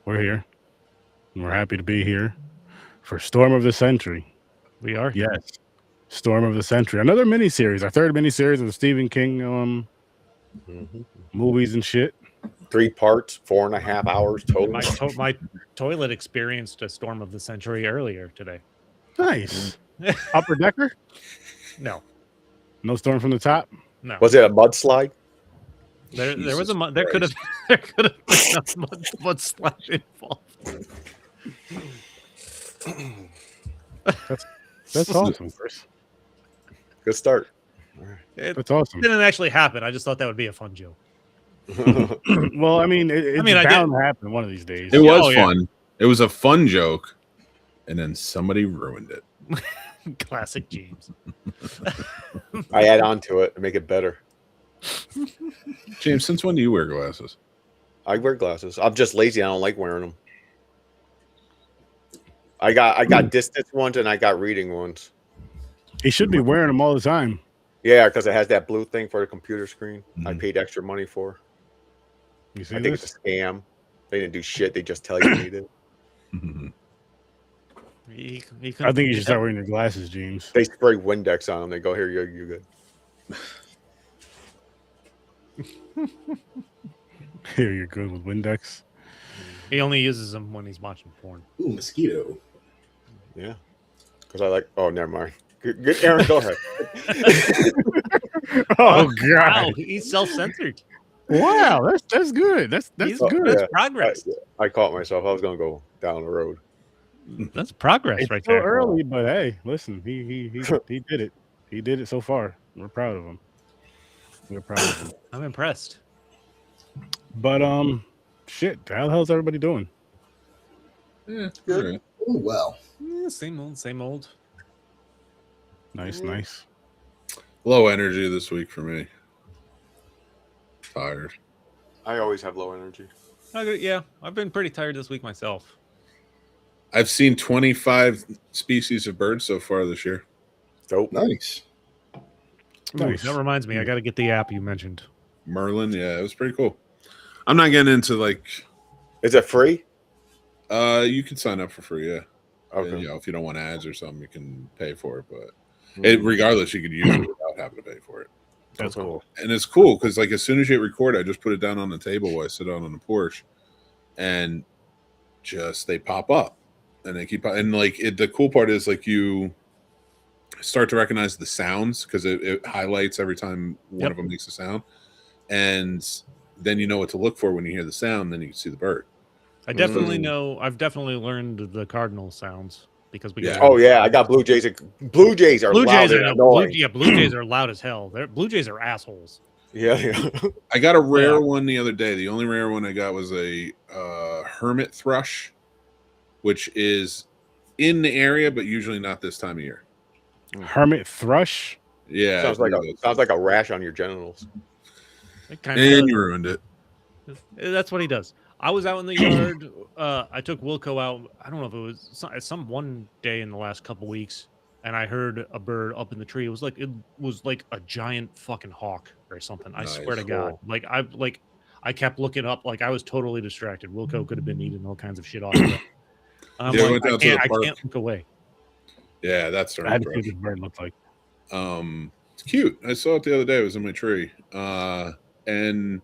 We're here. And we're happy to be here for Storm of the Century. We are. Yes, Storm of the Century. Another miniseries. Our third miniseries of the Stephen King Mm-hmm. movies and shit. 3 parts, 4.5 hours total. My toilet experienced a storm of the century earlier today. Nice. Upper decker? No, No storm from the top? no. Was it a mudslide? There was Jesus there could have been a mudslide involved. That's awesome, Chris. Good start. It That's awesome. didn't actually happen. I just thought that would be a fun joke. Well, I mean, it's I mean, I bound to happen one of these days. It was Oh, yeah. fun. It was a fun joke, and then somebody ruined it. Classic James. I add on to it and make it better. James, since when do you wear glasses? I wear glasses. I'm just lazy. I don't like wearing them. I got distance ones and I got reading ones. He should be wearing them all the time. Yeah, because it has that blue thing for the computer screen. I Mhm. paid extra money for. You see I think this? it's a scam. They didn't do shit. They just tell you you need it. He I think you should start wearing your glasses, James. They spray Windex on them. They go, here, you're good. Here, you're good with Windex. He only uses them when he's watching porn. Ooh, mosquito. Yeah. Because I like, oh, never mind. Good, Aaron, go ahead. Oh Wow, God! he's self-censored. Wow, that's good. That's He's- good. That's yeah. progress. I caught myself. I was going to go down the road. That's progress It's right still there. early, but hey, listen, he did it. He did it so far. We're proud of him. We're proud of him. I'm impressed. But shit, how the hell's everybody doing? Yeah, Good. all right. Oh, well. Same old, same old. Nice, nice. Low energy this week for me. Tired. I always have low energy. Yeah, I've been pretty tired this week myself. I've seen 25 species of birds so far this year. Dope. Nice. Nice. That reminds me, I got to get the app you mentioned. Merlin, yeah, it was pretty cool. I'm not getting into like, Is it free? you can sign up for free, yeah. Okay. You know, if you don't want ads or something, you can pay for it. But Mm. regardless, you could use it without having to pay for it. That's cool. And it's cool because, like, as soon as you hit record, I just put it down on the table while I sit out on the porch, and just they pop up, and they keep. And like, the cool part is like you start to recognize the sounds because it highlights every time one of them makes a sound, and then you know what to look for when you hear the sound. Then you can see the bird. I definitely know. I've definitely learned the cardinal sounds because we. Yeah. got Oh, yeah. I got Blue Jays. Blue Jays are Blue loud Jays and are annoying. Blue Jays are loud as hell. Blue Jays are assholes. Yeah. I got a rare Yeah. one the other day. The only rare one I got was a hermit thrush, which is in the area, but usually not this time of year. Hermit thrush. Yeah, sounds like a rash on your genitals. It kind and of you ruined it. That's what he does. I was out in the yard. I took Wilco out. I don't know if it was some one day in the last couple weeks, and I heard a bird up in the tree. It was like a giant fucking hawk or something. I swear to Nice. God. I kept looking up. Like I was totally distracted. Wilco could have been eating all kinds of shit off of it. I'm Yeah, I like, went down to the I park. can't look away. Yeah, that's I had to see what right. this bird looked like. It's cute. I saw it the other day. It was in my tree. And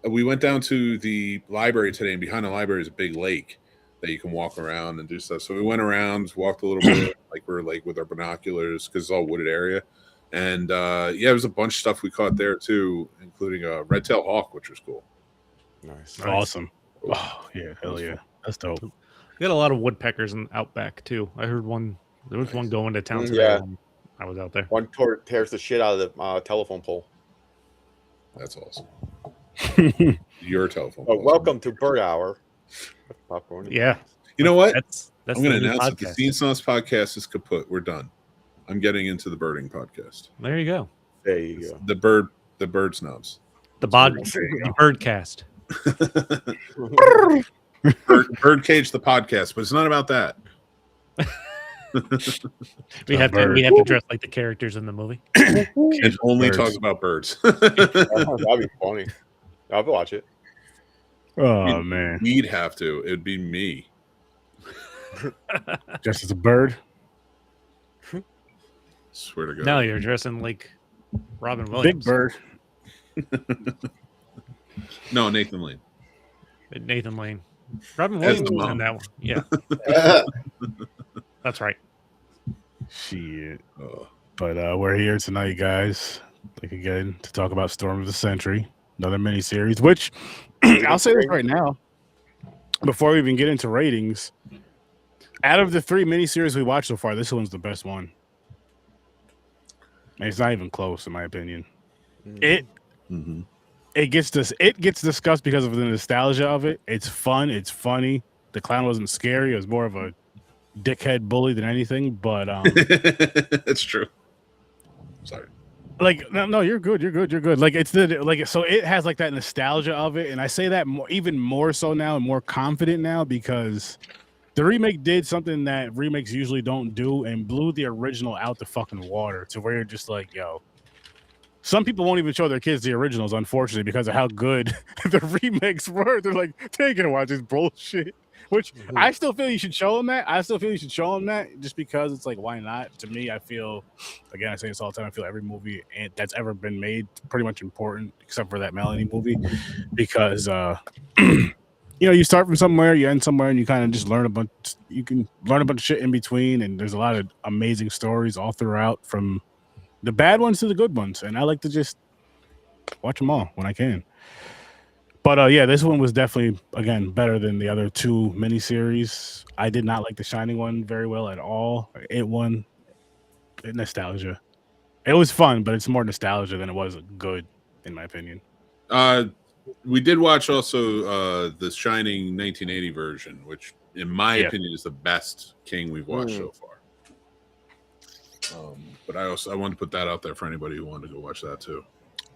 we went down to the library today, and behind the library is a big lake that you can walk around and do stuff. So we went around, walked a little bit, like we're like with our binoculars because it's all wooded area. And yeah, there was a bunch of stuff we caught there too, including a red-tailed hawk, which was cool. Nice. Awesome. Oh yeah, hell yeah, that's dope. We got a lot of woodpeckers in Outback too. I heard one. There was one going to town today. Yeah. when I was out there. One tears the shit out of the telephone pole. That's awesome. Your telephone. Oh, calls. welcome to Bird Hour. Popcorn. Yeah, You know what? that's I'm going the to new announce that the podcast. Scene Sauce podcast is kaput. We're done. I'm getting into the birding podcast. There you go. There you go. The bird snobs. The There you the Birdcast. Birdcage the podcast, but it's not about that. We have to dress like the characters in the movie. It only birds. talks about birds. That'd be funny. I'll watch it. Oh man, We'd have to. It'd be me. just as a bird. Swear to God. No, you're dressing like Robin Big Williams. bird. No, Nathan Lane. Nathan Lane. Robin As Williams the was in mom. that one. Yeah, that's right. Shit. Oh. But we're here tonight, guys. Like again to talk about Storm of the Century, another miniseries. Which I'll say this right now, before we even get into ratings. Out of the 3 miniseries we watched so far, this one's the best one. And it's not even close, in my opinion. It gets discussed because of the nostalgia of it. It's fun. It's funny. The clown wasn't scary. It was more of a dickhead bully than anything. But That's true. Sorry. like no, you're good. You're good. Like it's so it has like that nostalgia of it, and I say that even more so now and more confident now because the remake did something that remakes usually don't do and blew the original out the fucking water to where you're just like, yo. Some people won't even show their kids the originals, unfortunately, because of how good the remakes were. They're like, take it and watch this bullshit. Which I still feel you should show them that. Just because it's like, why not? To me, I feel, again, I say this all the time, I feel every movie that's ever been made pretty much important, except for that Melanie movie, because you start from somewhere, you end somewhere, and you kind of just learn a bunch. You can learn a bunch of shit in between, and there's a lot of amazing stories all throughout, from the bad ones to the good ones, and I like to just watch them all when I can. But yeah, this one was definitely, again, better than the other 2 miniseries. I did not like the Shining one very well at all. It won nostalgia. It was fun, but it's more nostalgia than it was good, in my opinion. We did watch also the Shining 1980 version, which, in my opinion, is the best King we've watched so far. But I wanted to put that out there for anybody who wanted to go watch that too.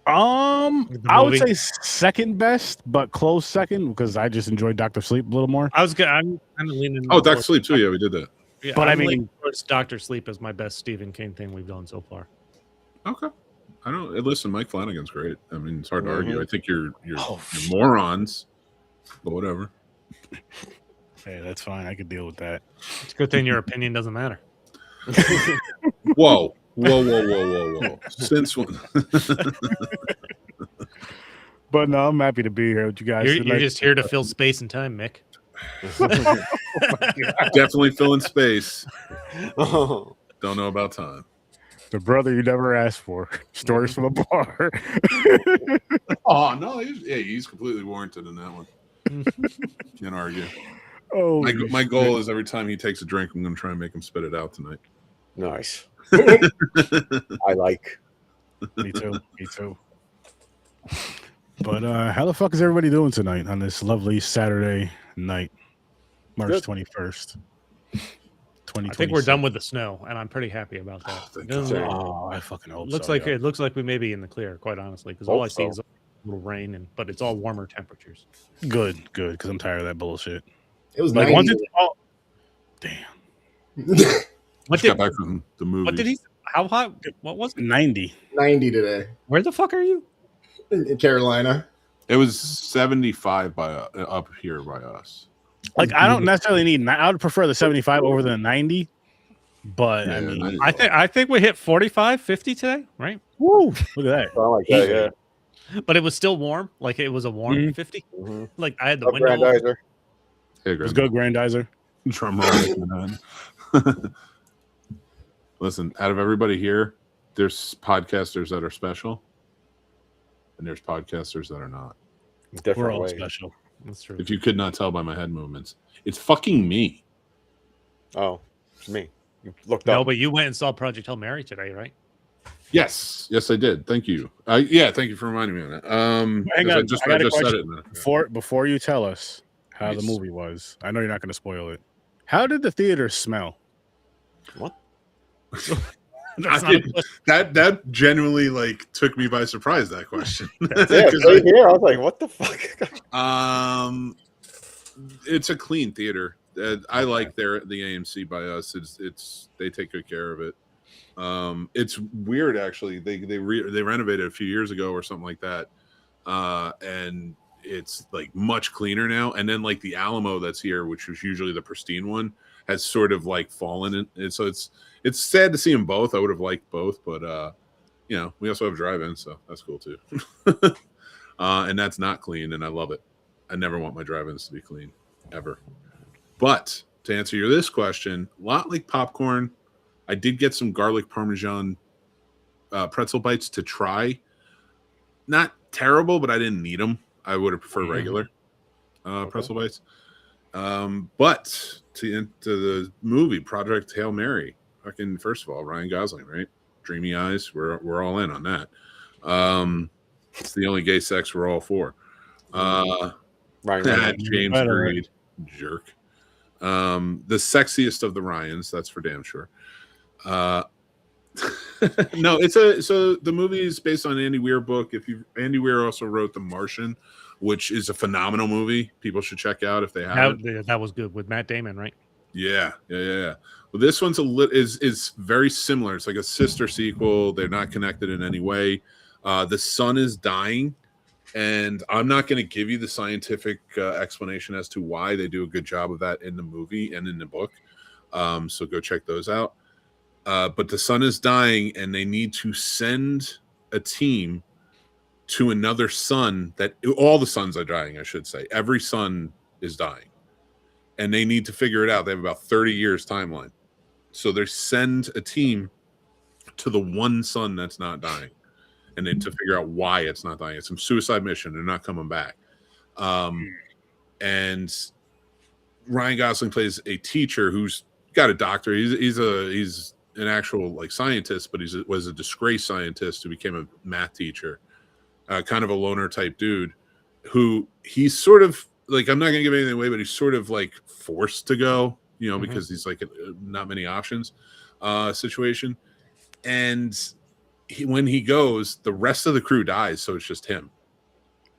I would say second best, but close second because I just enjoyed Dr. Sleep a little more. I'm kind of leaning. Oh, Dr. Sleep too. Yeah, we did that. Yeah, but I I mean, mean, Dr. Sleep is my best Stephen King thing we've done so far. Okay. I don't listen. Mike Flanagan's great. I mean, it's hard to argue. I think you're morons, but whatever. Hey, that's fine. I could deal with that. It's a good thing your opinion doesn't matter. Whoa. Since when? But no, I'm happy to be here with you guys. You're just here to fill space and time, Mick. Definitely filling space. Don't know about time. The brother you never asked for. Stories from a bar. Oh no, he's completely warranted in that one. Can't argue. Oh, my goal is every time he takes a drink, I'm going to try and make him spit it out tonight. Nice. I like. Me too. But how the fuck is everybody doing tonight on this lovely Saturday night, March 21st? I think we're done with the snow, and I'm pretty happy about that. I fucking hope looks so. like it looks like we may be in the clear, quite honestly, because all I see is a little rain, but it's all warmer temperatures. Good, because I'm tired of that bullshit. It was like 90. once it's all. Damn. What got back from the movie? What did he? How hot? What was it? 90. 90 today Where the fuck are you? in Carolina. It was 75 up here by us. Like I don't necessarily need. I would prefer the 75 over the 90. But Yeah, I mean, 90. I think we hit 45, 50 today, right? woo! Look at that. I like that, yeah. But it was still warm. Like it was a warm 50. Mm-hmm. Like I had the Up window. Grandizer. It was good, Grandizer. Drum roll. Listen, out of everybody here, there's podcasters that are special, and there's podcasters that are not. Different We're all way. special. That's true. If you could not tell by my head movements, it's fucking me. Oh, it's me. You looked No, up. but you went and saw Project Hail Mary today, right? Yes, I did. Thank you. Yeah, thank you for reminding me of that. Hang on, I just got a said question. it. Before you tell us how the movie was, I know you're not going to spoil it. How did the theater smell? What? That genuinely like took me by surprise. That question. Yeah, right here. I was like, what the fuck? It's a clean theater. I like the AMC by us. It's they take good care of it. It's weird actually. They renovated a few years ago or something like that, and it's like much cleaner now. And then like the Alamo that's here, which was usually the pristine one, has sort of like fallen in. And so it's sad to see them both. I would have liked both, but you know, we also have drive-in, so that's cool too. And that's not clean, and I love it. I never want my drive-ins to be clean, ever. But to answer this question, a lot like popcorn, I did get some garlic parmesan pretzel bites to try. Not terrible, but I didn't need them. I would have preferred regular pretzel bites. But to the movie Project Hail Mary, fucking first of all, Ryan Gosling, right? Dreamy eyes, we're all in on that. It's the only gay sex we're all for. Ryan Reynolds. James Reed, jerk. The sexiest of the Ryans, that's for damn sure. No, so the movie is based on an Andy Weir book. Andy Weir also wrote The Martian, which is a phenomenal movie. People should check out if they haven't. That was good with Matt Damon, right? Yeah. Well, this one's is very similar. It's like a sister sequel. They're not connected in any way. The sun is dying, and I'm not going to give you the scientific explanation as to why. They do a good job of that in the movie and in the book. So go check those out. But the sun is dying, and they need to send a team to another sun that all the suns are dying, I should say. Every sun is dying. And they need to figure it out. They have about 30 years timeline. So they send a team to the one sun that's not dying. And then to figure out why it's not dying. It's some suicide mission. They're not coming back. And Ryan Gosling plays a teacher who's got a doctor. He's an actual like scientist, but was a disgraced scientist who became a math teacher. Kind of a loner type dude who he's sort of like, I'm not going to give anything away, but he's sort of like forced to go, you know, because he's like not many options situation. And when he goes, the rest of the crew dies. So it's just him.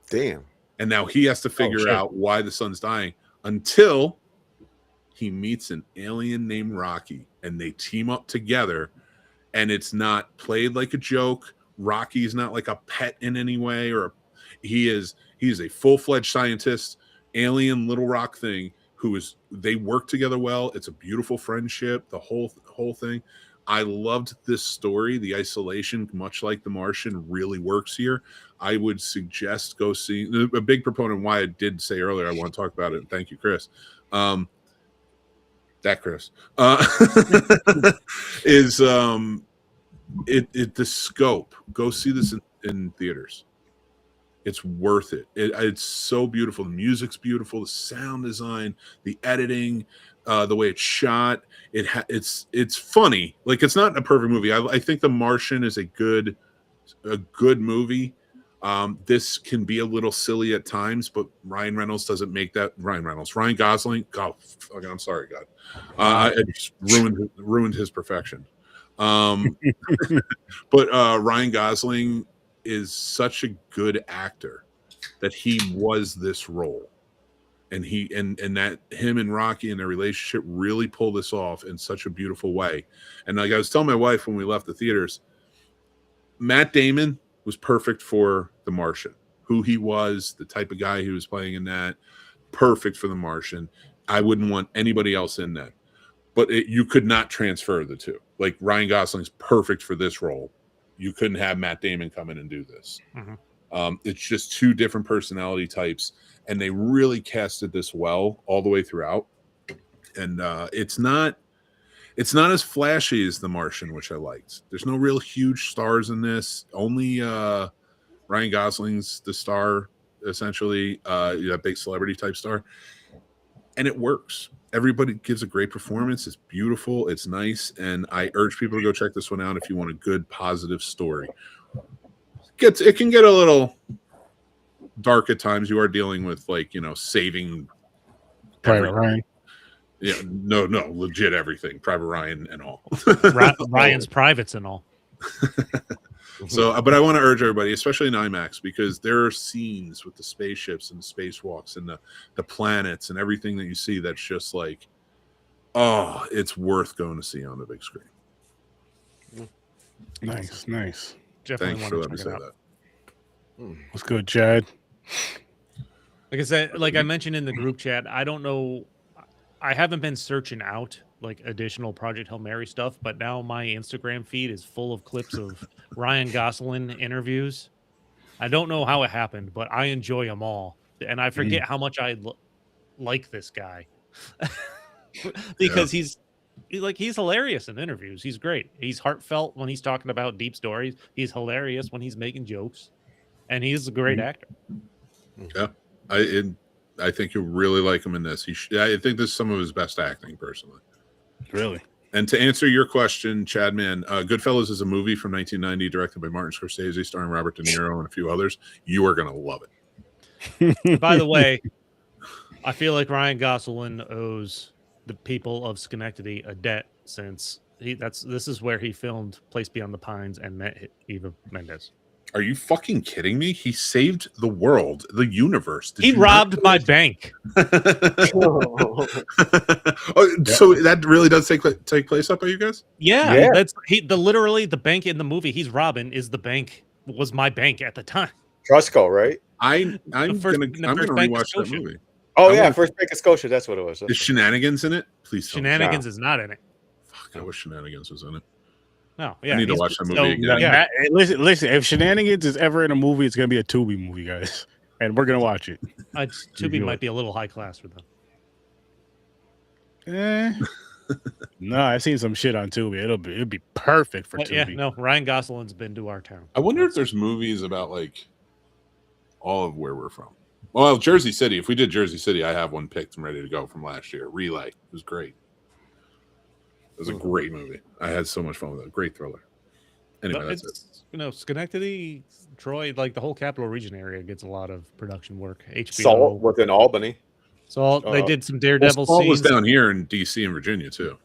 Damn. And now he has to figure out why the sun's dying until he meets an alien named Rocky, and they team up together, and it's not played like a joke. Rocky's not like a pet in any way, or he is a full-fledged scientist, alien Little Rock thing, they work together well. It's a beautiful friendship, the whole thing. I loved this story. The isolation, much like The Martian, really works here. I would suggest go see. A big proponent why I did say earlier I want to talk about it. Thank you, Chris. Chris is the scope. Go see this in theaters. It's worth it. It's so beautiful. The music's beautiful. The sound design, the editing, the way it's shot. It's funny. Like, it's not a perfect movie. I think The Martian is a good movie. This can be a little silly at times, but Ryan Reynolds doesn't make that. Ryan Gosling. God, I'm sorry, God. I just ruined his perfection. But Ryan Gosling is such a good actor that he was this role, and that him and Rocky and their relationship really pull this off in such a beautiful way. And like I was telling my wife when we left the theaters, Matt Damon was perfect for The Martian. Who he was, the type of guy he was playing in that, perfect for The Martian. I wouldn't want anybody else in that. But you could not transfer the two. Like, Ryan Gosling's perfect for this role. You couldn't have Matt Damon come in and do this. It's just two different personality types, and they really casted this well all the way throughout. And it's not as flashy as The Martian, which I liked. There's no real huge stars in this. Only Ryan Gosling's the star, essentially, that big celebrity type star. And it works. Everybody gives a great performance. It's beautiful. It's nice. And I urge people to go check this one out if you want a good, positive story. It can get a little dark at times. You are dealing with, like, saving Private Ryan. Yeah, no, legit everything. Private Ryan and all. Ryan's privates and all. So, but I want to urge everybody, especially in IMAX, because there are scenes with the spaceships and the spacewalks and the planets and everything that you see that's just like, oh, it's worth going to see on the big screen. Nice. Definitely Thanks for want letting to me check say it out. that. What's good, Chad? Like I said, like I mentioned in the group chat, I don't know. I haven't been searching out like additional Project Hail Mary stuff, but now my Instagram feed is full of clips of Ryan Gosling interviews. I don't know how it happened, but I enjoy them all, and I forget how much I like this guy because he's hilarious in interviews. He's great. He's heartfelt when he's talking about deep stories. He's hilarious when he's making jokes, and he's a great actor. Yeah, I think you'll really like him in this. I think this is some of his best acting, personally. Really? And to answer your question, Chad, man, Goodfellas is a movie from 1990 directed by Martin Scorsese, starring Robert De Niro and a few others. You are going to love it. By the way, I feel like Ryan Gosling owes the people of Schenectady a debt since this is where he filmed Place Beyond the Pines and met Eva Mendes. Are you fucking kidding me? He saved the world, the universe. He robbed my bank. So that really does take place up by you guys? Yeah. That's literally the bank in the movie he's robbing was my bank at the time. Trustco, right? I'm gonna rewatch that movie. Oh yeah, First Bank of Scotia. That's what it was. Is Shenanigans in it? Please. Shenanigans is not in it. Fuck, I wish Shenanigans was in it. No, yeah. I need to watch that movie again. Yeah. Listen. If Shenanigans is ever in a movie, it's gonna be a Tubi movie, guys, and we're gonna watch it. Tubi might be a little high class for them. No, I've seen some shit on Tubi. It'd be perfect for Tubi. Yeah, no. Ryan Gosling's been to our town. I wonder if there's movies about like all of where we're from. Well, Jersey City. If we did Jersey City, I have one picked and ready to go from last year. Relay. It was great. It was a great movie. I had so much fun with it. Great thriller. Anyway, that's it. Schenectady, Troy, like the whole capital region area gets a lot of production work. HBO. Salt within Albany. So they did some Daredevil Salt scenes. was down here in DC and Virginia too.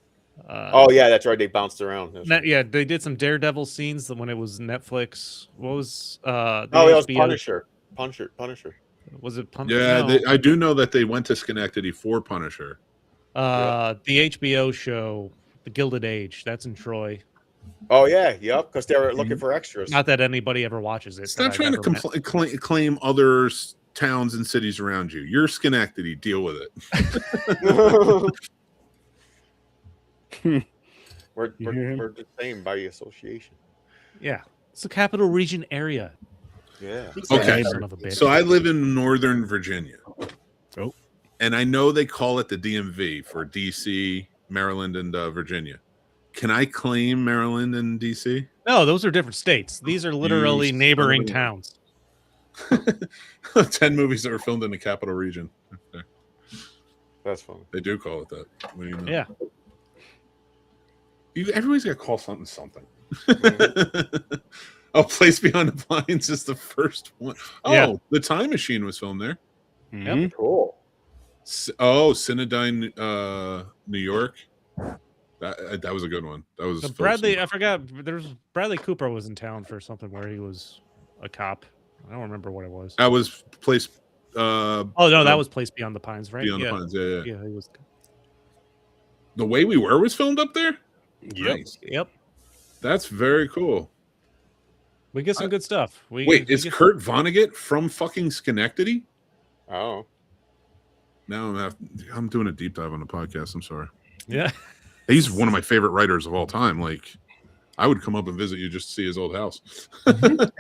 Oh yeah, that's right. They bounced around. Yeah, they did some Daredevil scenes when it was Netflix. What was it was Punisher. Was it Punisher? Yeah, No. I do know that they went to Schenectady for Punisher. The HBO show, The Gilded Age, that's in Troy. Oh yeah, yep. Because they were looking for extras. Not that anybody ever watches it. Stop trying to claim other towns and cities around you. You're Schenectady. Deal with it. we're the same by association. Yeah, it's the capital region area. Yeah. Okay. Son of a bitch. So I live in Northern Virginia. Oh. And I know they call it the DMV for DC, Maryland, and Virginia. Can I claim Maryland and DC? No, those are different states. These are literally neighboring towns. 10 movies that were filmed in the capital region. Okay. That's fun. They do call it that. What do you know? Yeah. Everybody's got to call something. Oh, Place Beyond the Pines is the first one. Oh, yeah. The Time Machine was filmed there. Mm-hmm. Yep. Cool. Cinedyne, New York. That was a good one. That was Bradley. I forgot. Bradley Cooper was in town for something where he was a cop. I don't remember what it was. That was Place. Oh no, that was Place Beyond the Pines, right? Beyond the Pines. Yeah. He was. The Way We Were was filmed up there. Yep. Nice. Yep. That's very cool. We get some good stuff. Is Kurt Vonnegut from fucking Schenectady? Oh. Now I'm doing a deep dive on the podcast. I'm sorry. Yeah. He's one of my favorite writers of all time. Like, I would come up and visit you just to see his old house. Like,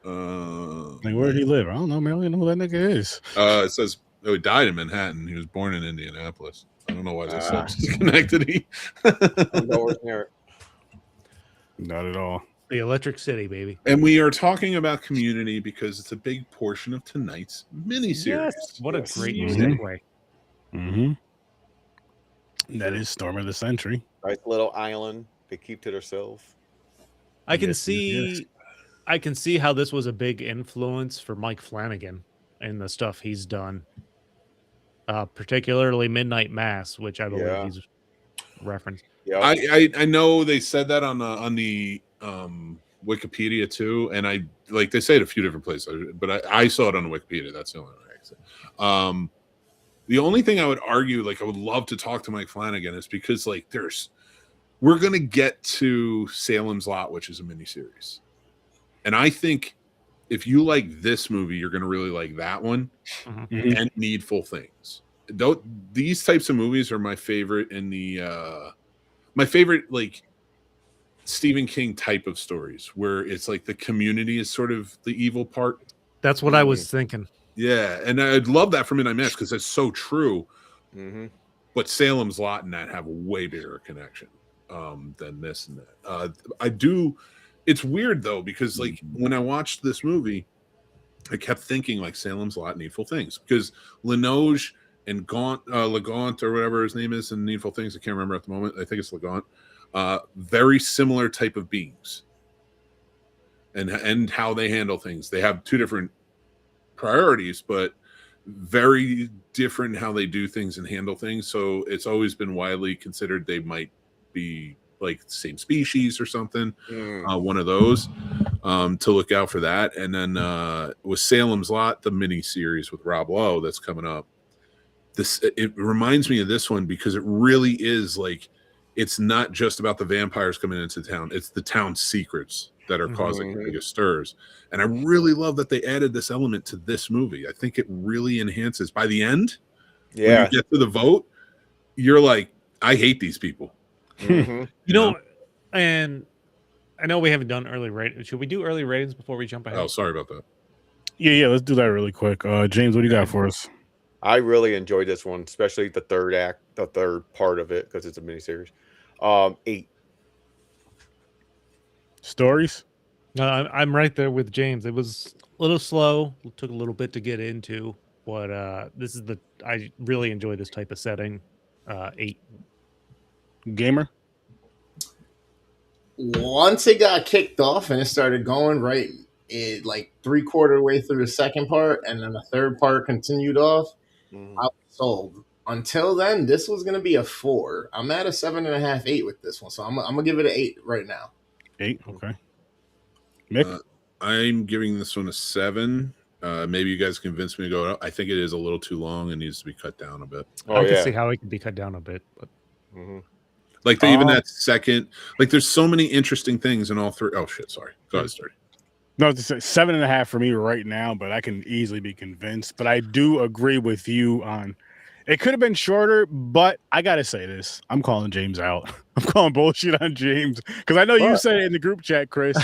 where did he live? I don't know, man. I don't know who that nigga is. It says he died in Manhattan. He was born in Indianapolis. I don't know why this says Schenectady. Nowhere near it. Not at all. The Electric City, baby. And we are talking about Community because it's a big portion of tonight's miniseries. Yes. What a great Mhm. segue. Mm-hmm. That is Storm of the Century. Nice little island they keep to themselves. I can Yes, see yes. I can see how this was a big influence for Mike Flanagan and the stuff he's done. Particularly Midnight Mass, which I believe he's referenced. Yeah. I know they said that on the Wikipedia too, and I like they say it a few different places, but I saw it on the Wikipedia. That's the only way I can say. The only thing I would argue, like I would love to talk to Mike Flanagan, is because like we're gonna get to Salem's Lot, which is a miniseries, and I think if you like this movie, you're going to really like that one and Needful Things. These types of movies are my favorite in the my favorite like Stephen King type of stories where it's like the community is sort of the evil part. That's what I was thinking. Yeah, and I'd love that for Midnight Mass because it's so true. But Salem's Lot and that have a way bigger connection than this and that. I do. It's weird though because like when I watched this movie, I kept thinking like Salem's Lot, Needful Things because Linoge and Legaunt or whatever his name is in Needful Things. I can't remember at the moment. I think it's Legaunt. Very similar type of beings, and how they handle things. They have two different priorities, but very different in how they do things and handle things. So it's always been widely considered they might be like the same species or something. One of those to look out for that. And then with Salem's Lot, the mini series with Rob Lowe that's coming up. It reminds me of this one because it really is like it's not just about the vampires coming into town; it's the town's secrets that are causing the biggest stirs. And I really love that they added this element to this movie. I think it really enhances. By the end, when you get to the vote, you're like, I hate these people. You know, and I know we haven't done early ratings. Should we do early ratings before we jump ahead? Oh, sorry about that. Yeah, let's do that really quick. James, what do you got for us? I really enjoyed this one, especially the third act, the third part of it, because it's a miniseries. 8. Stories? No, I'm right there with James. It was a little slow. It took a little bit to get into, but I really enjoy this type of setting. 8. Gamer? Once it got kicked off and it started going right, it like 3/4 way through the second part, and then the third part continued off. I was sold. Until then, this was gonna be a 4. I'm at a 7.5, 8 with this one, so I'm gonna give it an 8 right now. 8, okay. Mick? I'm giving this one a 7. Maybe you guys convince me to go up. I think it is a little too long and needs to be cut down a bit. I can see how it can be cut down a bit, but like even that second, like there's so many interesting things in all three. Oh shit, sorry. Go ahead, Sturdy. No, it's 7.5 for me right now, but I can easily be convinced. But I do agree with you on it could have been shorter, but I gotta say this. I'm calling James out. I'm calling bullshit on James. Because I know you said it in the group chat, Chris,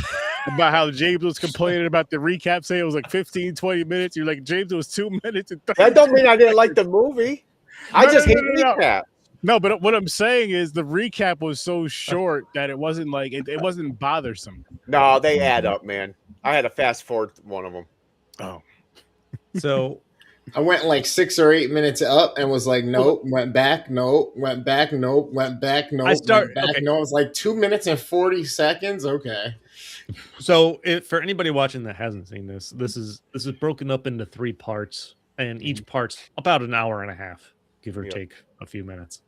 about how James was complaining about the recap, saying it was like 15, 20 minutes. You're like, James, it was 2 minutes and 30 That don't mean I didn't like the movie. I just hate recap. No, but what I'm saying is the recap was so short that it wasn't like it wasn't bothersome. No, they add up, man. I had to fast forward one of them. Oh, so I went like 6 or 8 minutes up and was like, nope, went back, nope, went back, nope, went back, nope, went back, no. It was like 2 minutes and 40 seconds. Okay. So for anybody watching that hasn't seen this, this is broken up into 3 parts, and each part's about an hour and a half, give or take a few minutes.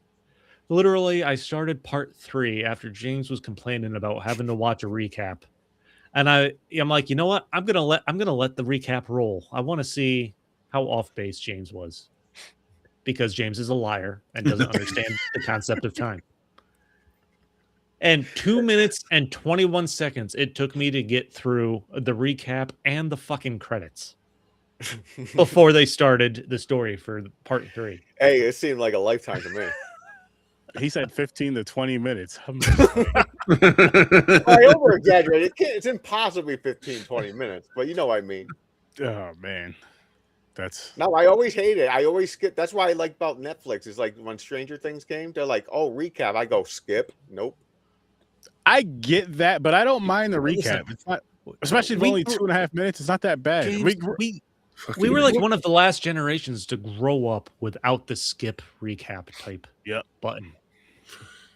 Literally, I started part 3 after James was complaining about having to watch a recap, and I'm like, you know what? I'm gonna let the recap roll. I want to see how off base James was, because James is a liar and doesn't understand the concept of time. And 2 minutes and 21 seconds it took me to get through the recap and the fucking credits before they started the story for part 3. Hey, it seemed like a lifetime to me. he said 15 to 20 minutes. I over exaggerated. It's impossibly 15, 20 minutes, but you know what I mean. Oh man, that's no. I always hate it. I always skip. That's why I like about Netflix. Is like when Stranger Things came, they're like, "Oh, recap." I go skip. Nope. I get that, but I don't mind the recap. It's not, especially if only 2.5 minutes. It's not that bad. James, we were like one of the last generations to grow up without the skip recap type button.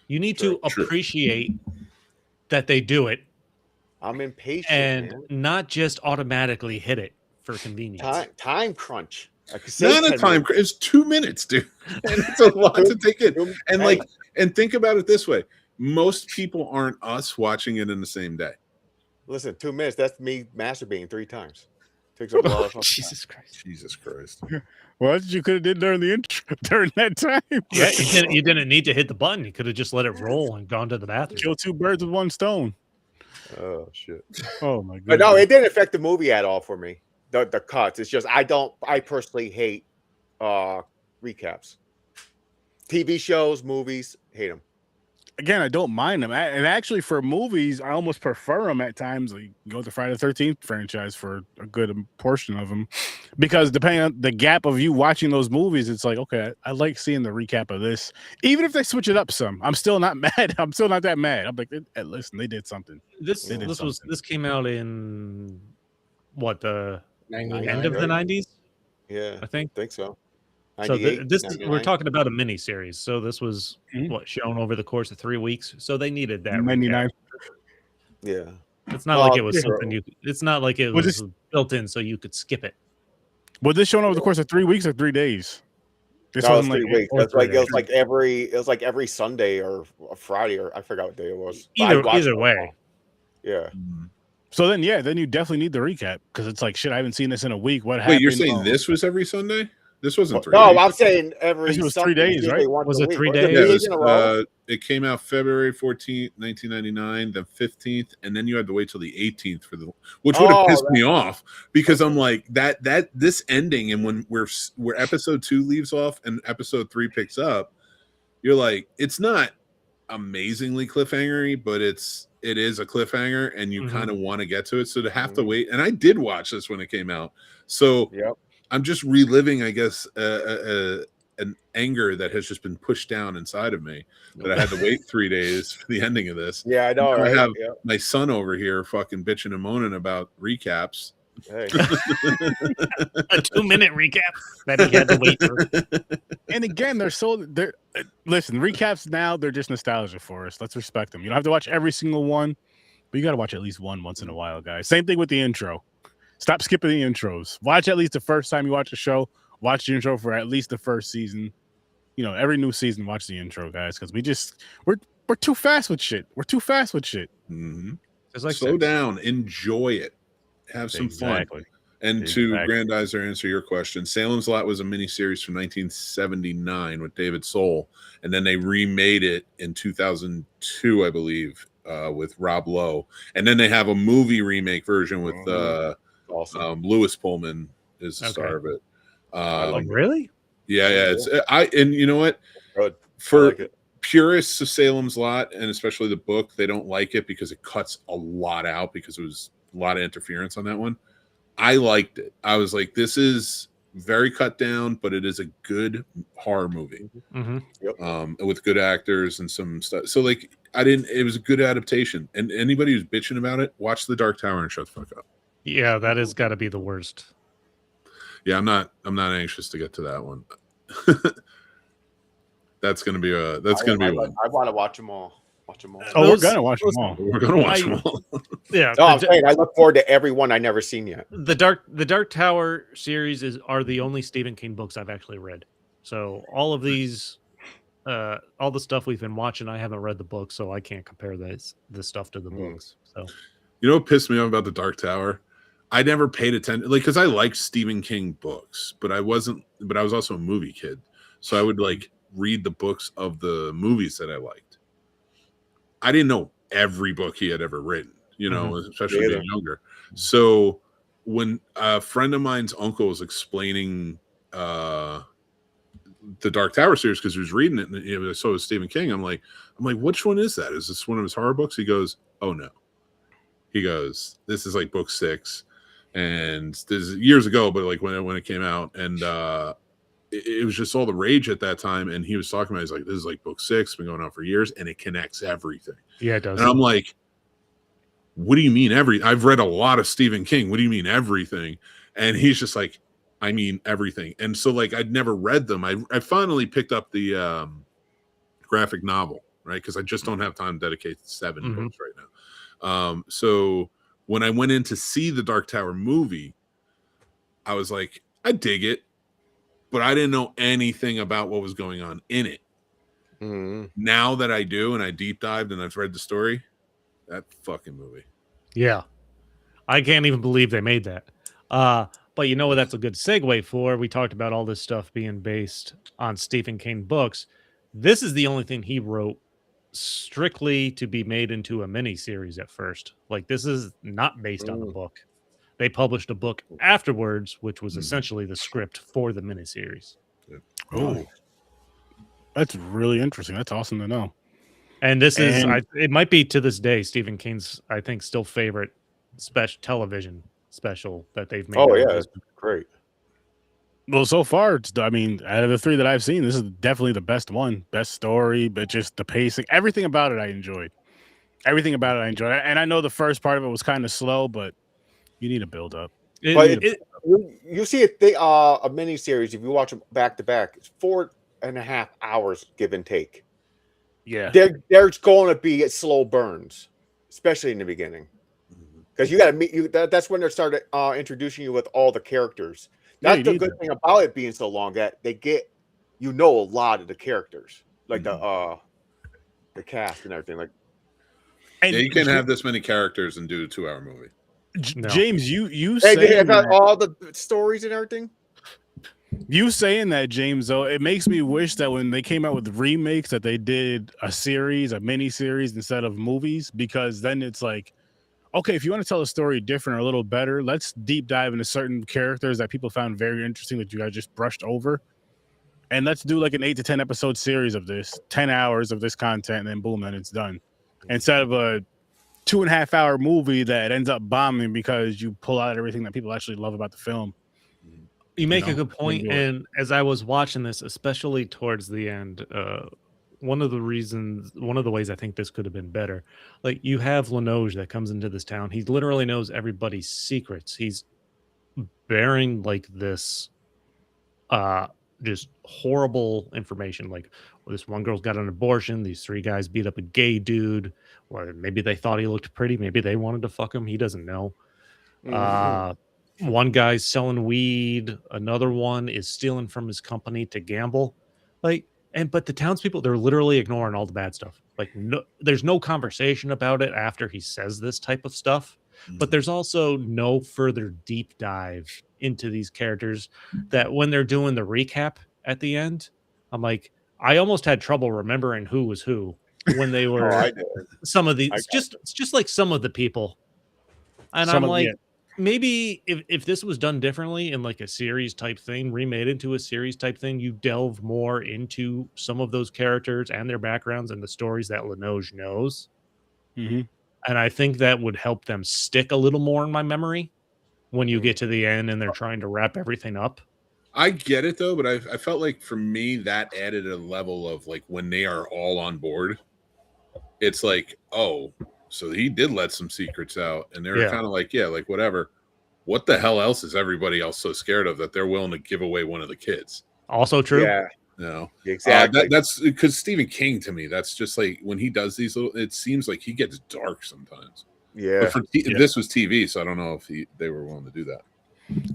You need to appreciate that they do it. I'm impatient and man. Not just automatically hit it for convenience. Time crunch. Not a time crunch. It's 2 minutes, dude. And it's a lot to take in. And and think about it this way. Most people aren't us watching it in the same day. Listen, 2 minutes. That's me masturbating 3 times. Takes a lot of Jesus Christ. Jesus Christ. Well, that's what you could have did during the intro during that time. Yeah, you didn't need to hit the button. You could have just let it roll and gone to the bathroom. Kill 2 birds with 1 stone. Oh shit! Oh my But goodness. no, it didn't affect the movie at all for me. The cuts. It's just I personally hate recaps. TV shows, movies, hate them. Again, I don't mind them. And actually, for movies, I almost prefer them at times. Like go with the Friday the 13th franchise for a good portion of them, because depending on the gap of you watching those movies, it's like, okay, I like seeing the recap of this, even if they switch it up some. I'm still not mad. I'm still not that mad. I'm like, listen, they did something. This They did something. this came out in what, the 99, end of the right? 90s, Yeah, I think. think so. So 98, this is, we're 99? talking about a mini series. So this was Mhm. what, shown over the course of 3 weeks. So they needed that recap. 99. Yeah. It's not like Well, it was yeah. something you. It's not like it Was was this- built in so you could skip it. Was this shown over the course of 3 weeks or 3 days? This No, it was wasn't 3 weeks. or That's like it was 3 like every Sunday or a Friday, or I forgot what day it was. But I Either watched it all. way, Yeah. So then, then you definitely need the recap, because it's like, shit, I haven't seen this in a week. What happened? Wait, you're saying Oh. this was every Sunday? This wasn't 3 No, days. I'm saying every This was 3 Sunday, days, usually right? once Was a it week. 3 Was days? it Yeah, 3 it, days was, in a row? it came out February 14th, 1999, then 15th, and then you had to wait till the 18th for the, which would have Oh, pissed me off, because I'm like, that this ending, and when where episode 2 leaves off and episode 3 picks up, you're like, it's not amazingly cliffhangery, but it is a cliffhanger, and you kind of want to get to it. So to have to wait, and I did watch this when it came out, so Yep. I'm just reliving, I guess, an anger that has just been pushed down inside of me, that I had to wait 3 days for the ending of this. Yeah, I know, Now right? I have Yep. my son over here fucking bitching and moaning about recaps. Hey. a 2-minute recap that he had to wait for. And again, listen, recaps now, they're just nostalgia for us. Let's respect them. You don't have to watch every single one, but you got to watch at least one once in a while, guys. Same thing with the intro. Stop skipping the intros. Watch at least the first time you watch a show. Watch the intro for at least the first season. You know, every new season, watch the intro, guys, because we're too fast with shit. We're too fast with shit. Mm-hmm. Just like Slow sex. down, enjoy it, have some fun. And to Grandize or answer your question, Salem's Lot was a miniseries from 1979 with David Soul, and then they remade it in 2002, I believe, with Rob Lowe, and then they have a movie remake version with Awesome. Lewis Pullman is the star of it. Really? Yeah. And you know what? Good. For like it. purists of Salem's Lot, and especially the book, they don't like it because it cuts a lot out, because it was a lot of interference on that one. I liked it. I was like, this is very cut down, but it is a good horror movie. With good actors and some stuff. So like, it was a good adaptation. And anybody who's bitching about it, watch The Dark Tower and shut the fuck up. Yeah, that has got to be the worst. Yeah, I'm not anxious to get to that one. That's gonna be one. I want to watch them all. We're gonna watch them all. We're gonna watch them all. Yeah. No, I'm saying I look forward to every one I never seen yet. The Dark Tower series are the only Stephen King books I've actually read. So all of these, all the stuff we've been watching, I haven't read the book, so I can't compare this stuff to the books. So, you know what pissed me off about The Dark Tower? I never paid attention, like, because I liked Stephen King books, but I was also a movie kid, so I would like read the books of the movies that I liked. I didn't know every book he had ever written, especially being younger. So when a friend of mine's uncle was explaining the Dark Tower series, because he was reading it, and so was Stephen King. I'm like, which one is that? Is this one of his horror books? He goes, oh no. He goes, this is like book 6, and this is years ago, but like when it came out, and it was just all the rage at that time. And he was talking about, he's like, this is like book 6, been going on for years, and it connects everything. Yeah, it does. And I'm like, what do you mean I've read a lot of Stephen King. What do you mean everything? And he's just like, I mean everything. And so like, I'd never read them. I finally picked up the graphic novel, right? Because I just don't have time to dedicate 7 books right now. So when I went in to see the Dark Tower movie, I was like, I dig it, but I didn't know anything about what was going on in it. Now that I do, and I deep dived and I've read the story, that fucking movie. Yeah. I can't even believe they made that. But you know what that's a good segue for? We talked about all this stuff being based on Stephen King books. This is the only thing he wrote strictly to be made into a mini series at first. Like this is not based on the Mm. book. They published a book afterwards, which was Mhm. essentially the script for the miniseries. Oh, that's really interesting. That's awesome to know. And this is, And it might be to this day, Stephen King's, I think, still favorite special television special that they've made. Oh out of yeah, this. it's great. well, so far, I mean, out of the 3 that I've seen, this is definitely the best one. Best story, but just the pacing, everything about it, I enjoyed. Everything about it, I enjoyed. And I know the first part of it was kind of slow, but you need a build up. But you see a mini series if you watch them back to back. It's 4.5 hours, give and take. Yeah. There's going to be slow burns, especially in the beginning, because you got to meet you. That's when they started introducing you with all the characters. Yeah, That's you the need good that. thing about it being so long, that they get a lot of the characters, like the cast and everything. Like, And Yeah, you can't have this many characters and do a 2-hour movie. No. James, you hey, they saying got that, all the stories and everything. you saying that, James, though, it makes me wish that when they came out with remakes that they did a series, a mini series instead of movies, because then it's like, okay, if you want to tell a story different or a little better, let's deep dive into certain characters that people found very interesting that you guys just brushed over. And let's do like an 8 to 10 episode series of this, 10 hours of this content, and then boom, then it's done. Instead of a 2.5 hour movie that ends up bombing because you pull out everything that people actually love about the film. You make know, a good point, enjoy it. and as I was watching this, especially towards the end, one of the ways I think this could have been better, like you have Linoge that comes into this town. He literally knows everybody's secrets. He's bearing like this, just horrible information. Like, well, this one girl's got an abortion. These 3 guys beat up a gay dude. Or maybe they thought he looked pretty. Maybe they wanted to fuck him. He doesn't know. One guy's selling weed, another one is stealing from his company to gamble. Like, but the townspeople, they're literally ignoring all the bad stuff. Like, no, there's no conversation about it after he says this type of stuff, but there's also no further deep dive into these characters. That when they're doing the recap at the end, I'm like, I almost had trouble remembering who was who when they were I did. some of these, I got just like some of the people. And I'm like, maybe if this was done differently in like a series type thing, remade into a series type thing, you delve more into some of those characters and their backgrounds and the stories that Linoge knows. Mm-hmm. And I think that would help them stick a little more in my memory when you get to the end and they're trying to wrap everything up. I get it though, but I felt like for me that added a level of like when they are all on board, it's like, oh, so he did let some secrets out, and they're kind of like, yeah, like whatever. What the hell else is everybody else so scared of that they're willing to give away one of the kids? Also true. Yeah, No, exactly. That's because Stephen King to me, that's just like when he does these little, it seems like he gets dark sometimes. Yeah. But this was TV, so I don't know if they were willing to do that.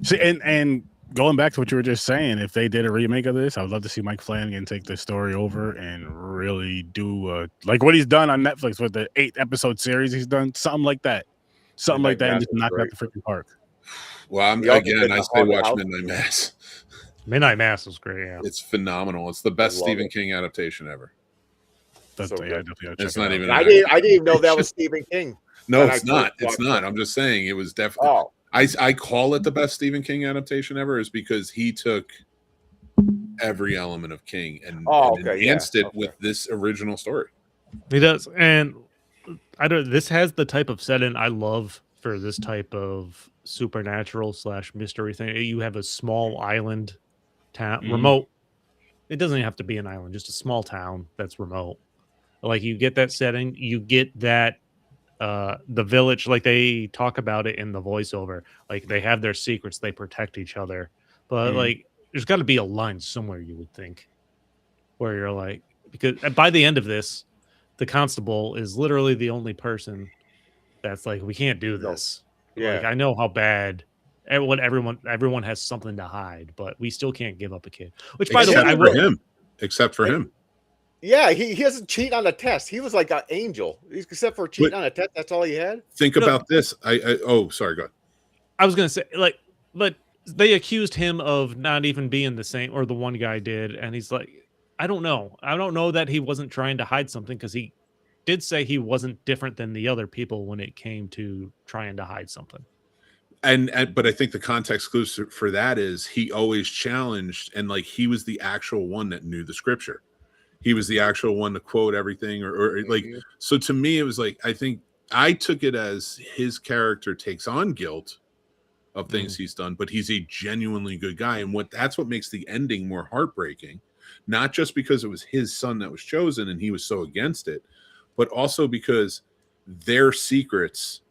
See, and going back to what you were just saying, if they did a remake of this, I would love to see Mike Flanagan take this story over and really do like what he's done on Netflix with the 8 episode series he's done, something like that, and just knock out the freaking park. Well, I say watch Midnight Mass. Midnight Mass is great. Yeah, it's phenomenal. It's the best Stephen King adaptation ever. That's So it's not even. I didn't even know that was Stephen King. No, it's not. It's not. I'm just saying it was definitely. Oh. I call it the best Stephen King adaptation ever is because he took every element of King and enhanced it with this original story. He does, and this has the type of setting I love for this type of supernatural / mystery thing. You have a small island town, remote. It doesn't even have to be an island, just a small town that's remote. Like you get that setting, you get that the village, like they talk about it in the voiceover. Like they have their secrets, they protect each other. But like there's got to be a line somewhere, you would think, where you're like, because by the end of this, the constable is literally the only person that's like, we can't do this. Yeah. Like I know how bad everyone has something to hide, but we still can't give up a kid. Which, by the way, except for him. Yeah, he doesn't cheat on a test. He was like an angel, except for cheating on a test. That's all he had. Think about this. Sorry, go ahead. I was gonna say, like, but they accused him of not even being the same, or the one guy did, and he's like, I don't know that he wasn't trying to hide something because he did say he wasn't different than the other people when it came to trying to hide something. And but I think the context clue for that is he always challenged, and like he was the actual one that knew the scripture. He was the actual one to quote everything, or like, so to me, it was like, I think I took it as his character takes on guilt of things he's done, but he's a genuinely good guy. And that's what makes the ending more heartbreaking, not just because it was his son that was chosen and he was so against it, but also because their secrets,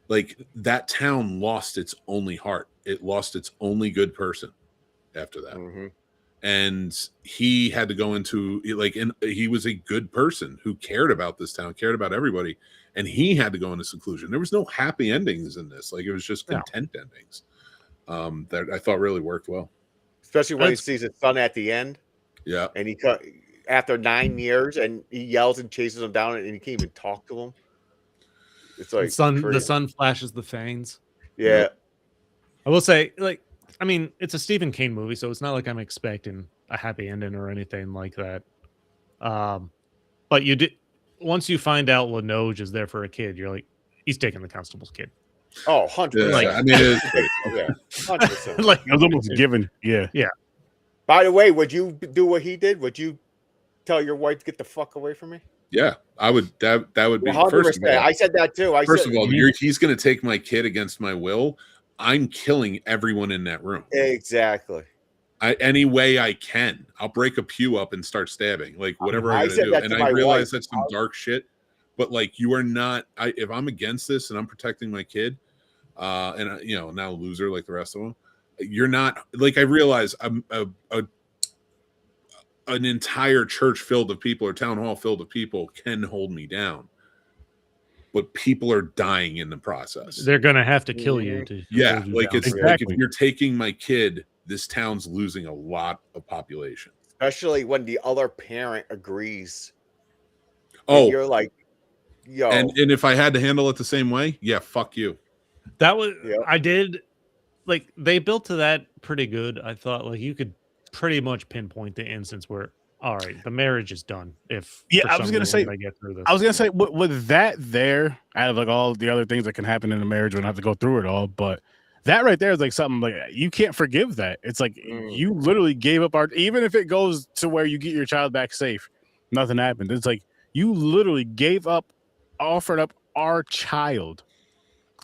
like that town lost its only heart. It lost its only good person after that. And he had to go into like, and he was a good person who cared about this town, cared about everybody. And he had to go into seclusion. There was no happy endings in this. Like it was just content endings that I thought really worked well. Especially when he sees his son at the end. Yeah. And he after 9 years and he yells and chases him down and he can't even talk to him. It's like the sun flashes the fangs. Yeah. I will say, like, I mean, it's a Stephen King movie, so it's not like I'm expecting a happy ending or anything like that. But you did, once you find out Linoge is there for a kid, you're like, he's taking the constable's kid. Oh, 100%. Like, I mean, yeah, 100%. like it was almost given. Yeah. By the way, would you do what he did? Would you tell your wife to get the fuck away from me? Yeah, I would. That would be 100%. first of all. I said that too. First of all, he's going to take my kid against my will. I'm killing everyone in that room. Exactly. Any way I can. I'll break a pew up and start stabbing, like whatever I gotta do. And I realize that's some dark shit, but like you are not. If I'm against this and I'm protecting my kid, and you know, now loser like the rest of them, you're not. Like I realize an entire church filled of people or town hall filled of people can hold me down, but people are dying in the process. They're gonna have to kill you to hold you like down. it's like if you're taking my kid, this town's losing a lot of population. Especially when the other parent agrees. Oh, you're like, yo. And if I had to handle it the same way, yeah, fuck you. That was I did. Like they built to that pretty good. I thought like you could pretty much pinpoint the instance where, all right, the marriage is done. If I was gonna say, I get through this. I was gonna say with that there, out of like all the other things that can happen in a marriage, we don't have to go through it all, but that right there is like something like you can't forgive that. It's like you literally gave up even if it goes to where you get your child back safe, nothing happened. It's like you literally gave up, offered up our child.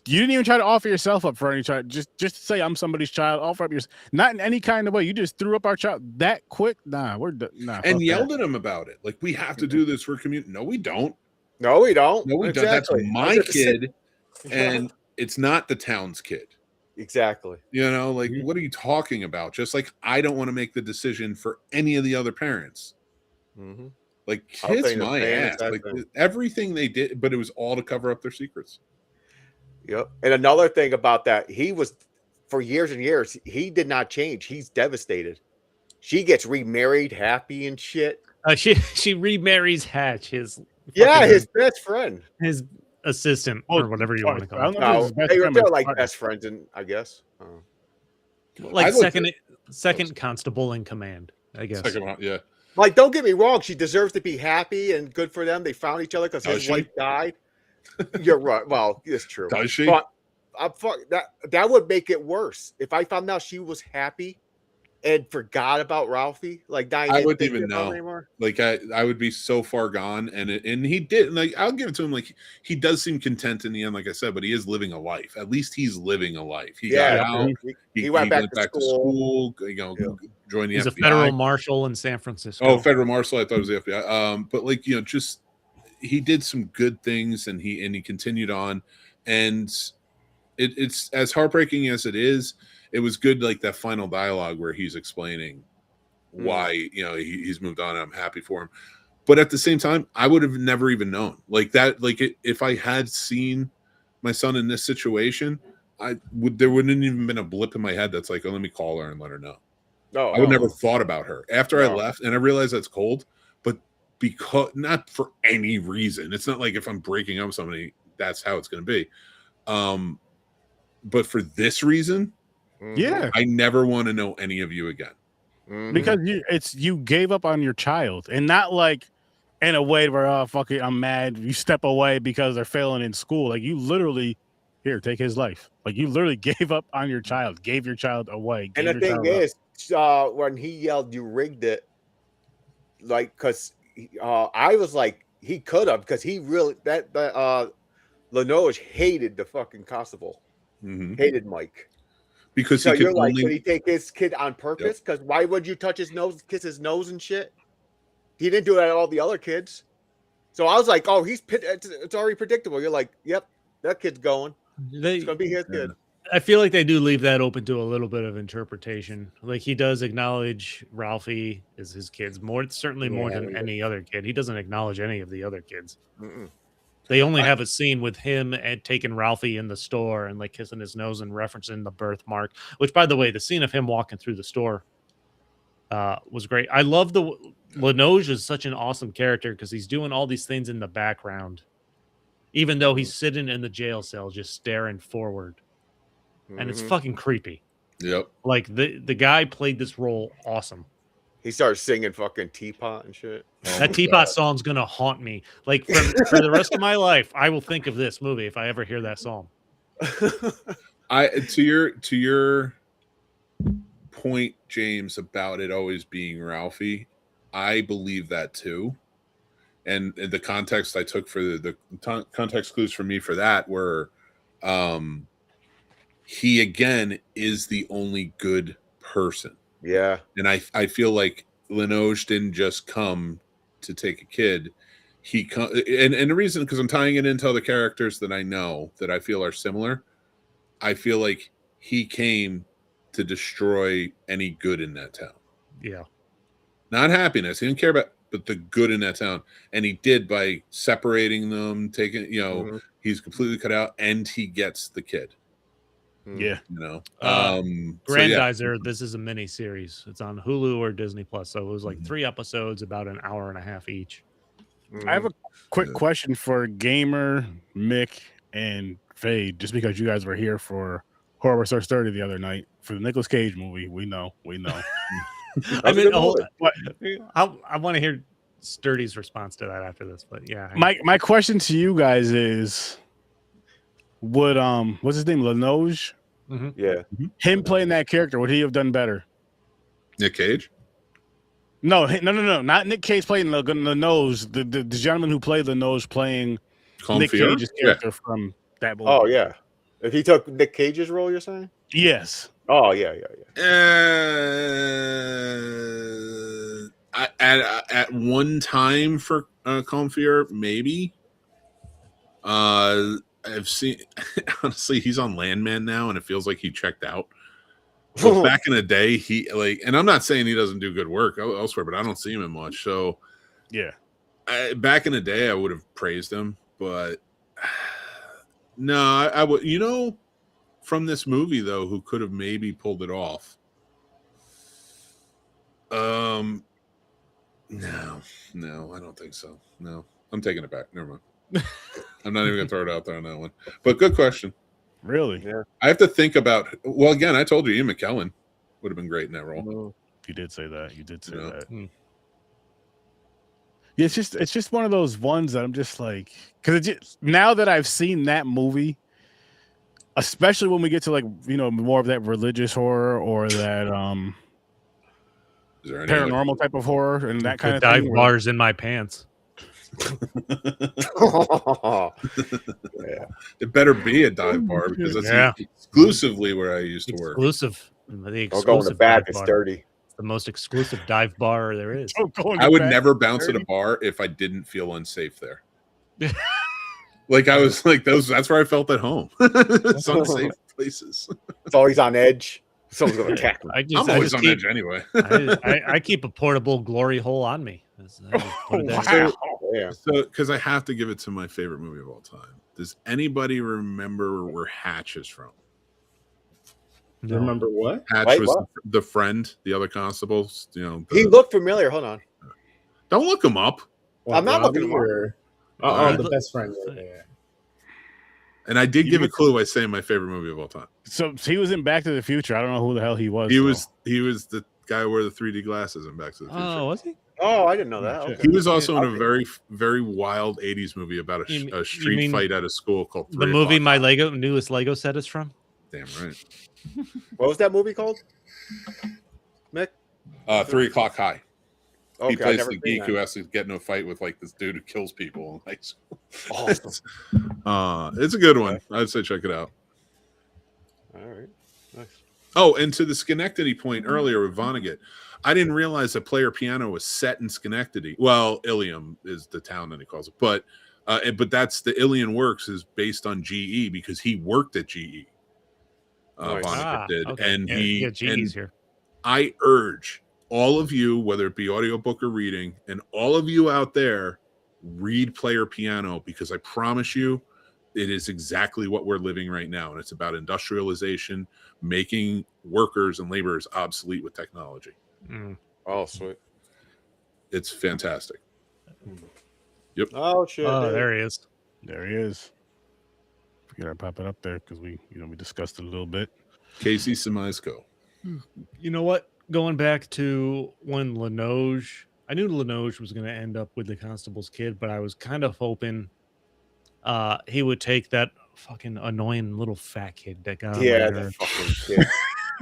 You didn't even try to offer yourself up for any child. Just to say I'm somebody's child, offer up yours. Not in any kind of way. You just threw up our child that quick. Nah, we're nah. And yelled at him about it. Like we have to do this for community. No, we don't. No, we don't. No, we exactly. don't. That's my kid, and it's not the town's kid. Exactly. You know, like what are you talking about? Just like I don't want to make the decision for any of the other parents. Like kiss my ass. Like everything they did, but it was all to cover up their secrets. Yep. And another thing about that, he was for years and years, he did not change. He's devastated. She gets remarried, happy and shit. She remarries Hatch, his best friend, his assistant or whatever you want to call it. No, they're like best friends, and I guess like second constable in command. I guess. Yeah. Like, don't get me wrong, she deserves to be happy and good for them. They found each other because his wife died. You're right. Well, it's true. Does she? But that would make it worse if I found out she was happy and forgot about Ralphie. Like, I wouldn't even know anymore. Like, I would be so far gone. And he did. Like, I'll give it to him. Like, he does seem content in the end, like I said, but he is living a life. At least he's living a life. He got out. He went back to school. You know, joined the FBI. He's a federal marshal in San Francisco. Oh, federal marshal. I thought it was the FBI. But like, you know, just he did some good things, and he continued on, and it's as heartbreaking as it is. It was good, like that final dialogue where he's explaining why he's moved on. And I'm happy for him, but at the same time, I would have never even known like that. Like if I had seen my son in this situation, there wouldn't even been a blip in my head that's like, oh, let me call her and let her know. No, I would never thought about her after I left, and I realized that's cold, but because not for any reason. It's not like if I'm breaking up with somebody, that's how it's going to be. But for this reason, I never want to know any of you again. Because you gave up on your child, and not like in a way where fuck it, I'm mad. You step away because they're failing in school. Like you literally, here, take his life. Like you literally gave up on your child, gave your child away. And Gave the your thing child up. is, when he yelled, "You rigged it," like, because I was like, he could have, because he really that Lenoge hated the fucking constable, hated Mike. Because So he could you're like, only. did he take his kid on purpose? Because why would you touch his nose, kiss his nose and shit? He didn't do that to all the other kids. So I was like, oh, it's already predictable. You're like, yep, that kid's going. It's gonna be his kid. I feel like they do leave that open to a little bit of interpretation. Like he does acknowledge Ralphie is his kids certainly more than any other kid. He doesn't acknowledge any of the other kids. They only have a scene with him and taking Ralphie in the store and like kissing his nose and referencing the birthmark. Which, by the way, the scene of him walking through the store was great. I love Lenoge is such an awesome character because he's doing all these things in the background, even though he's sitting in the jail cell just staring forward. And it's fucking creepy. Yep. Like the guy played this role awesome. He started singing fucking Teapot and shit. That Teapot song's gonna haunt me. Like for the rest of my life, I will think of this movie if I ever hear that song. To your point, James, about it always being Ralphie, I believe that too. And the context I took for the context clues for me for that were he again is the only good person. Yeah. And I feel like Lenoge didn't just come to take a kid. And the reason, because I'm tying it into other characters that I know that I feel are similar, I feel like he came to destroy any good in that town. Yeah. Not happiness. He didn't care about, but the good in that town. And he did by separating them, taking, he's completely cut out, and he gets the kid. Yeah. Grandizer, this is a mini series. It's on Hulu or Disney Plus. So it was like 3 episodes, about an hour and a half each. I have a quick question for Gamer, Mick, and Fade, just because you guys were here for Horror Star Sturdy the other night for the Nicolas Cage movie. We know. I mean, I want to hear Sturdy's response to that after this, but yeah. My question to you guys is, would what's his name, Lenoge? Yeah. Him playing that character, would he have done better? Nick Cage? No, not Nick Cage playing Lenoge. The gentleman who played Lenoge playing Nick Cage's character from that movie. Oh yeah. If he took Nick Cage's role, you're saying? Yes. Oh yeah. At one time for Comfier, maybe. I've seen, honestly, he's on Landman now, and it feels like he checked out. But back in the day, he and I'm not saying he doesn't do good work elsewhere, but I don't see him in much. So, yeah, back in the day, I would have praised him, but no, I would. From this movie though, who could have maybe pulled it off? No, I don't think so. No, I'm taking it back. Never mind. I'm not even gonna throw it out there on that one. But good question. Really? Yeah. I have to think about. Well, again, I told you Ian McKellen would have been great in that role. You did say that. Yeah. Yeah, it's just one of those ones that I'm just like, because now that I've seen that movie, especially when we get to like more of that religious horror or that paranormal type of horror and that kind of dive thing, bars in my pants. Yeah. It better be a dive bar because that's exclusively where I used to work. Exclusive. I'll go in the back. It's dirty. It's the most exclusive dive bar there is. I would never bounce at a bar if I didn't feel unsafe there. Like I was like that's where I felt at home. It's unsafe places. It's always on edge. Someone's gonna attack me. I'm always on edge anyway. I keep a portable glory hole on me. Yeah. So, because I have to give it to my favorite movie of all time. Does anybody remember where Hatch is from? No. Remember what? Hatch was the friend, the other constables. He looked familiar. Hold on. Don't look him up. I'm not looking him up. The best friend. Yeah. And I did give a clue by saying my favorite movie of all time. So he was in Back to the Future. I don't know who the hell he was. He was the guy who wore the 3D glasses in Back to the Future. Oh, was he? Oh, I didn't know Oh, that. shit. Okay. He was also in a Okay. very, very wild 80s movie about You a street mean fight at a school called The 3 movie O'Clock my High. newest Lego set is from. Damn right. What was that movie called? Mick? 3 O'Clock High. Okay, He I've plays never the seen geek that. who has to get in a fight with like this dude who kills people in high school. Awesome. It's a good one. I'd say check it out. All right. Nice. Oh, and to the Schenectady point earlier with Vonnegut, I didn't realize that Player Piano was set in Schenectady. Well, Ilium is the town that he calls it, but that's the Ilion Works is based on GE because he worked at GE. Nice. Vonnegut did, okay. and yeah, GE's here. I urge all of you, whether it be audiobook or reading, and all of you out there, read Player Piano because I promise you, it is exactly what we're living right now, and it's about industrialization, making workers and laborers obsolete with technology. Mm. Oh, sweet. It's fantastic. Oh, shit. Oh, dude. there he is. There he is. Forget I pop it up there because we discussed it a little bit. Casey Simaisco. You know what? Going back to when Linoge, I knew Linoge was going to end up with the constable's kid, but I was kind of hoping he would take that fucking annoying little fat kid that got on my Yeah, the nerves. fucking kid.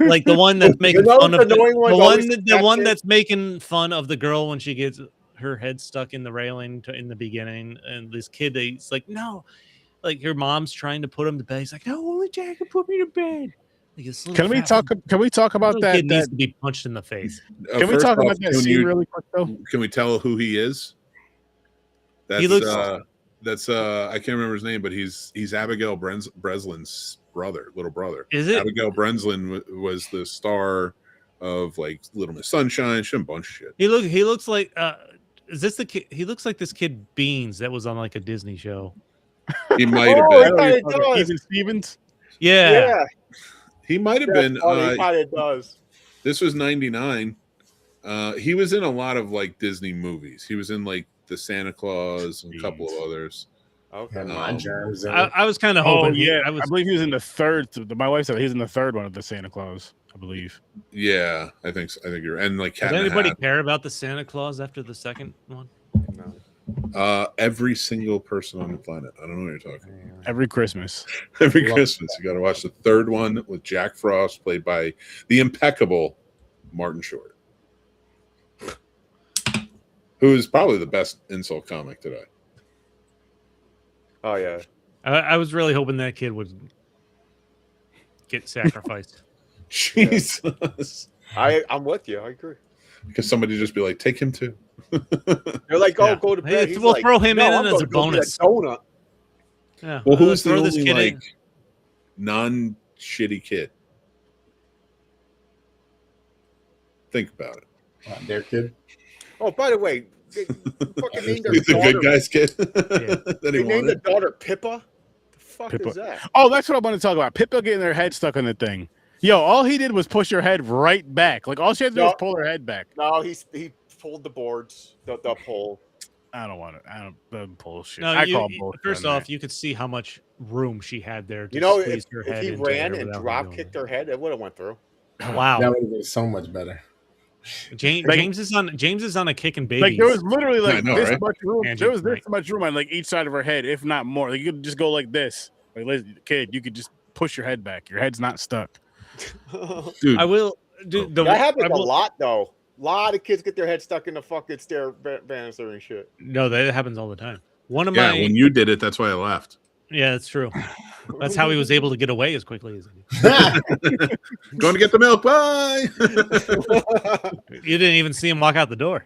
Like the one that's making know fun the of the annoying one's always the fat one kid? that's making fun of the girl when she gets her head stuck in the railing in the beginning, and this kid, he's like, no, like her mom's trying to put him to bed. He's like, no, only Jack can put me to bed. Like, this little Can we fat talk? Can we talk about little that? kid needs that to be punched in the face. can we First talk off, about that scene really quick though? Can we tell who he is? That's, He looks- I can't remember his name, but he's Abigail Breslin's little brother. Is it? Abigail Breslin was the star of like Little Miss Sunshine, a bunch of shit. He looks like is this the kid? He looks like this kid Beans that was on like a Disney show. He might have Oh, been. he I kinda don't know, does. Ethan Stevens. Yeah. Yeah, He might have that's been. funny. He kind of does. This was '99. He was in a lot of like Disney movies. He was in like the Santa Claus and a couple of others. Okay. And my germs. I was kind of Oh hoping. yeah, I was. I believe he was in the third. My wife said he's in the third one of the Santa Claus. I believe. Yeah, I think so. I think you're and like Cat Does in the anybody Hat. care about the Santa Claus after the second one? No. Every single person on the planet. I don't know what you're talking about. Every Christmas. Every Love Christmas, you got to watch the third one with Jack Frost, played by the impeccable Martin Short, who is probably the best insult comic today. Oh yeah. I was really hoping that kid would get sacrificed. Jesus, I'm with you. I agree. because somebody just be like, take him too. They're like, oh, Yeah. go to Hey, bed. He's we'll like, throw him no, in I'm as gonna a go get bonus. donut. Yeah. Well, who's the throw this only kid in. like non-shitty kid? Think about it. Their kid. Oh, by the way, they fucking named their He's the daughter. good guy's kid Yeah. that he They named the wanted. daughter Pippa. The fuck Pippa. is that? Oh, that's what I want to talk about. Pippa getting their head stuck on the thing. Yo, all he did was push her head right back. Like all she had to do was No. pull her head back. No, he pulled the boards, the pole. I don't want it. I don't bullshit. No, I call bullshit. first on off, you could see how much room she had there. To You know, squeeze if, her if head he into ran there and without drop doing kicked it. her head, it would have went through. Wow. That would have been so much better. James is on a kicking baby. Like there was literally like I know, this right? much room. Andrew, There was this right. much room on like each side of her head, if not more. Like you could just go like this. Like listen, kid, you could just push your head back. Your head's not stuck. Dude, I will. Dude, That happens I a will- lot, though. A lot of kids get their head stuck in the fucking stair banister and shit. No, that happens all the time. One of yeah, my when you did it, that's why I left. yeah, that's true. That's how he was able to get away as quickly as he Going to get the milk. Bye. did. You didn't even see him walk out the door.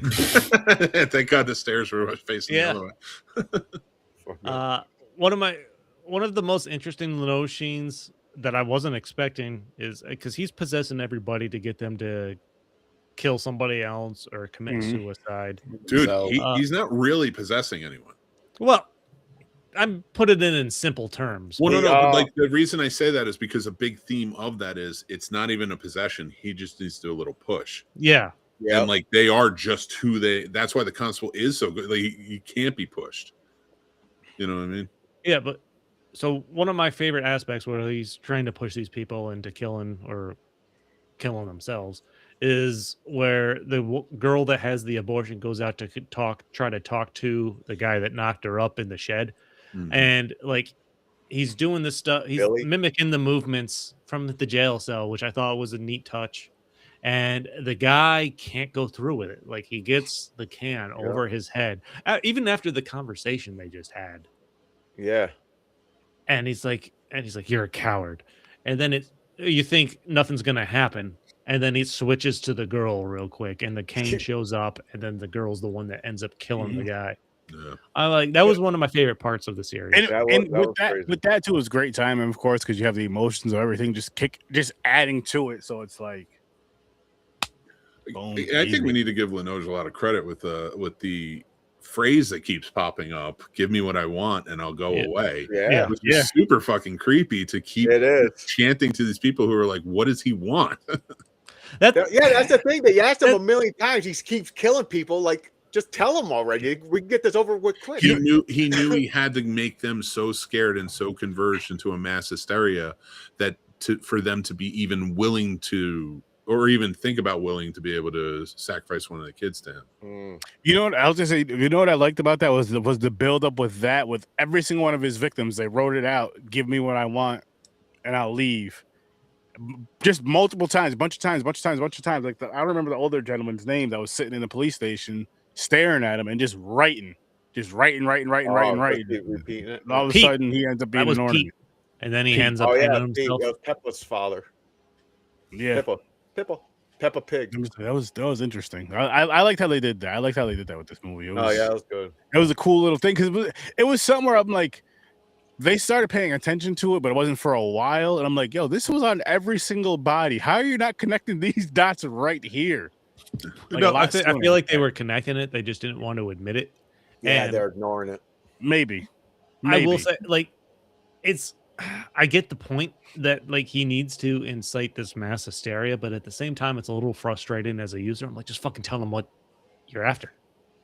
Thank God the stairs were facing Yeah. the other way. One of the most interesting Lino scenes that I wasn't expecting is because he's possessing everybody to get them to kill somebody else or commit Mhm. suicide. Dude, So, he's not really possessing anyone. Well, I'm put it in simple terms. Well, no, The, no. But uh, like the reason I say that is because a big theme of that is it's not even a possession. He just needs to do a little push. Yeah. Yeah. And like they are just who they. That's why the constable is so good. Like he can't be pushed. You know what I mean? Yeah, but so one of my favorite aspects where he's trying to push these people into killing or killing themselves, is where the girl that has the abortion goes out to try to talk to the guy that knocked her up in the shed, Mhm. and like he's doing this stuff, he's Billy? mimicking the movements from the jail cell, which I thought was a neat touch. And the guy can't go through with it. Like he gets the can Yeah. over his head, even after the conversation they just had. Yeah. And he's like, you're a coward. And then you think nothing's gonna happen, and then he switches to the girl real quick, and the cane shows up, and then the girl's the one that ends up killing the guy. Yeah. I like that was one of my favorite parts of the series. And, That and was with crazy. that too, it was great timing, of course, because you have the emotions of everything just adding to it. So it's like, boom, I think we easy. need to give Linoge a lot of credit with the phrase that keeps popping up. Give me what I want and I'll go away. Yeah. Which is super fucking creepy to keep It is. chanting to these people who are like, what does he want? Yeah, that's the thing. They asked him a million times. He keeps killing people. Like, just tell him already. We can get this over with quick. He knew he had to make them so scared and so converged into a mass hysteria that for them to be even willing to, or even think about willing to be able to sacrifice one of the kids to him. You know what I was gonna say? You know what I liked about that was the build up with that, with every single one of his victims. They wrote it out. Give me what I want, and I'll leave. Just multiple times, bunch of times. Like I remember the older gentleman's name that was sitting in the police station, staring at him and just writing. Repeating it. And all of a Pete. sudden, he ends up being That was an Pete. ornament. And then he Pete. ends up Oh yeah, hanging Pete, himself. that was Peppa's father. Yeah, Peppa Pig. that was interesting. I liked how they did that. I liked how they did that with this movie. It was, That was good. It was a cool little thing because it was somewhere I'm like, they started paying attention to it, but it wasn't for a while. And I'm like, yo, this was on every single body. How are you not connecting these dots right here? Like, No, a lot I sooner. feel like they were connecting it. They just didn't want to admit it. Yeah, And they're ignoring it. Maybe. I will say, like, I get the point that like he needs to incite this mass hysteria, but at the same time, it's a little frustrating as a user. I'm like, just fucking tell them what you're after.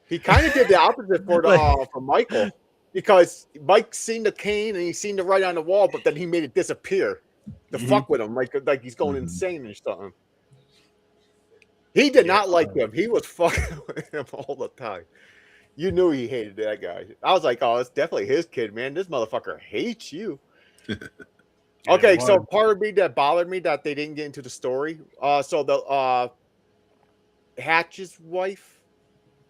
He kind of did the opposite for Michael, because Mike seen the cane and he seen the right on the wall, but then he made it disappear to fuck with him, like he's going insane or something. He did not like him. He was fucking with him all the time. You knew he hated that guy. I was like, oh, it's definitely his kid, man. This motherfucker hates you. Okay, so part of me that bothered me that they didn't get into the story. So the Hatch's wife,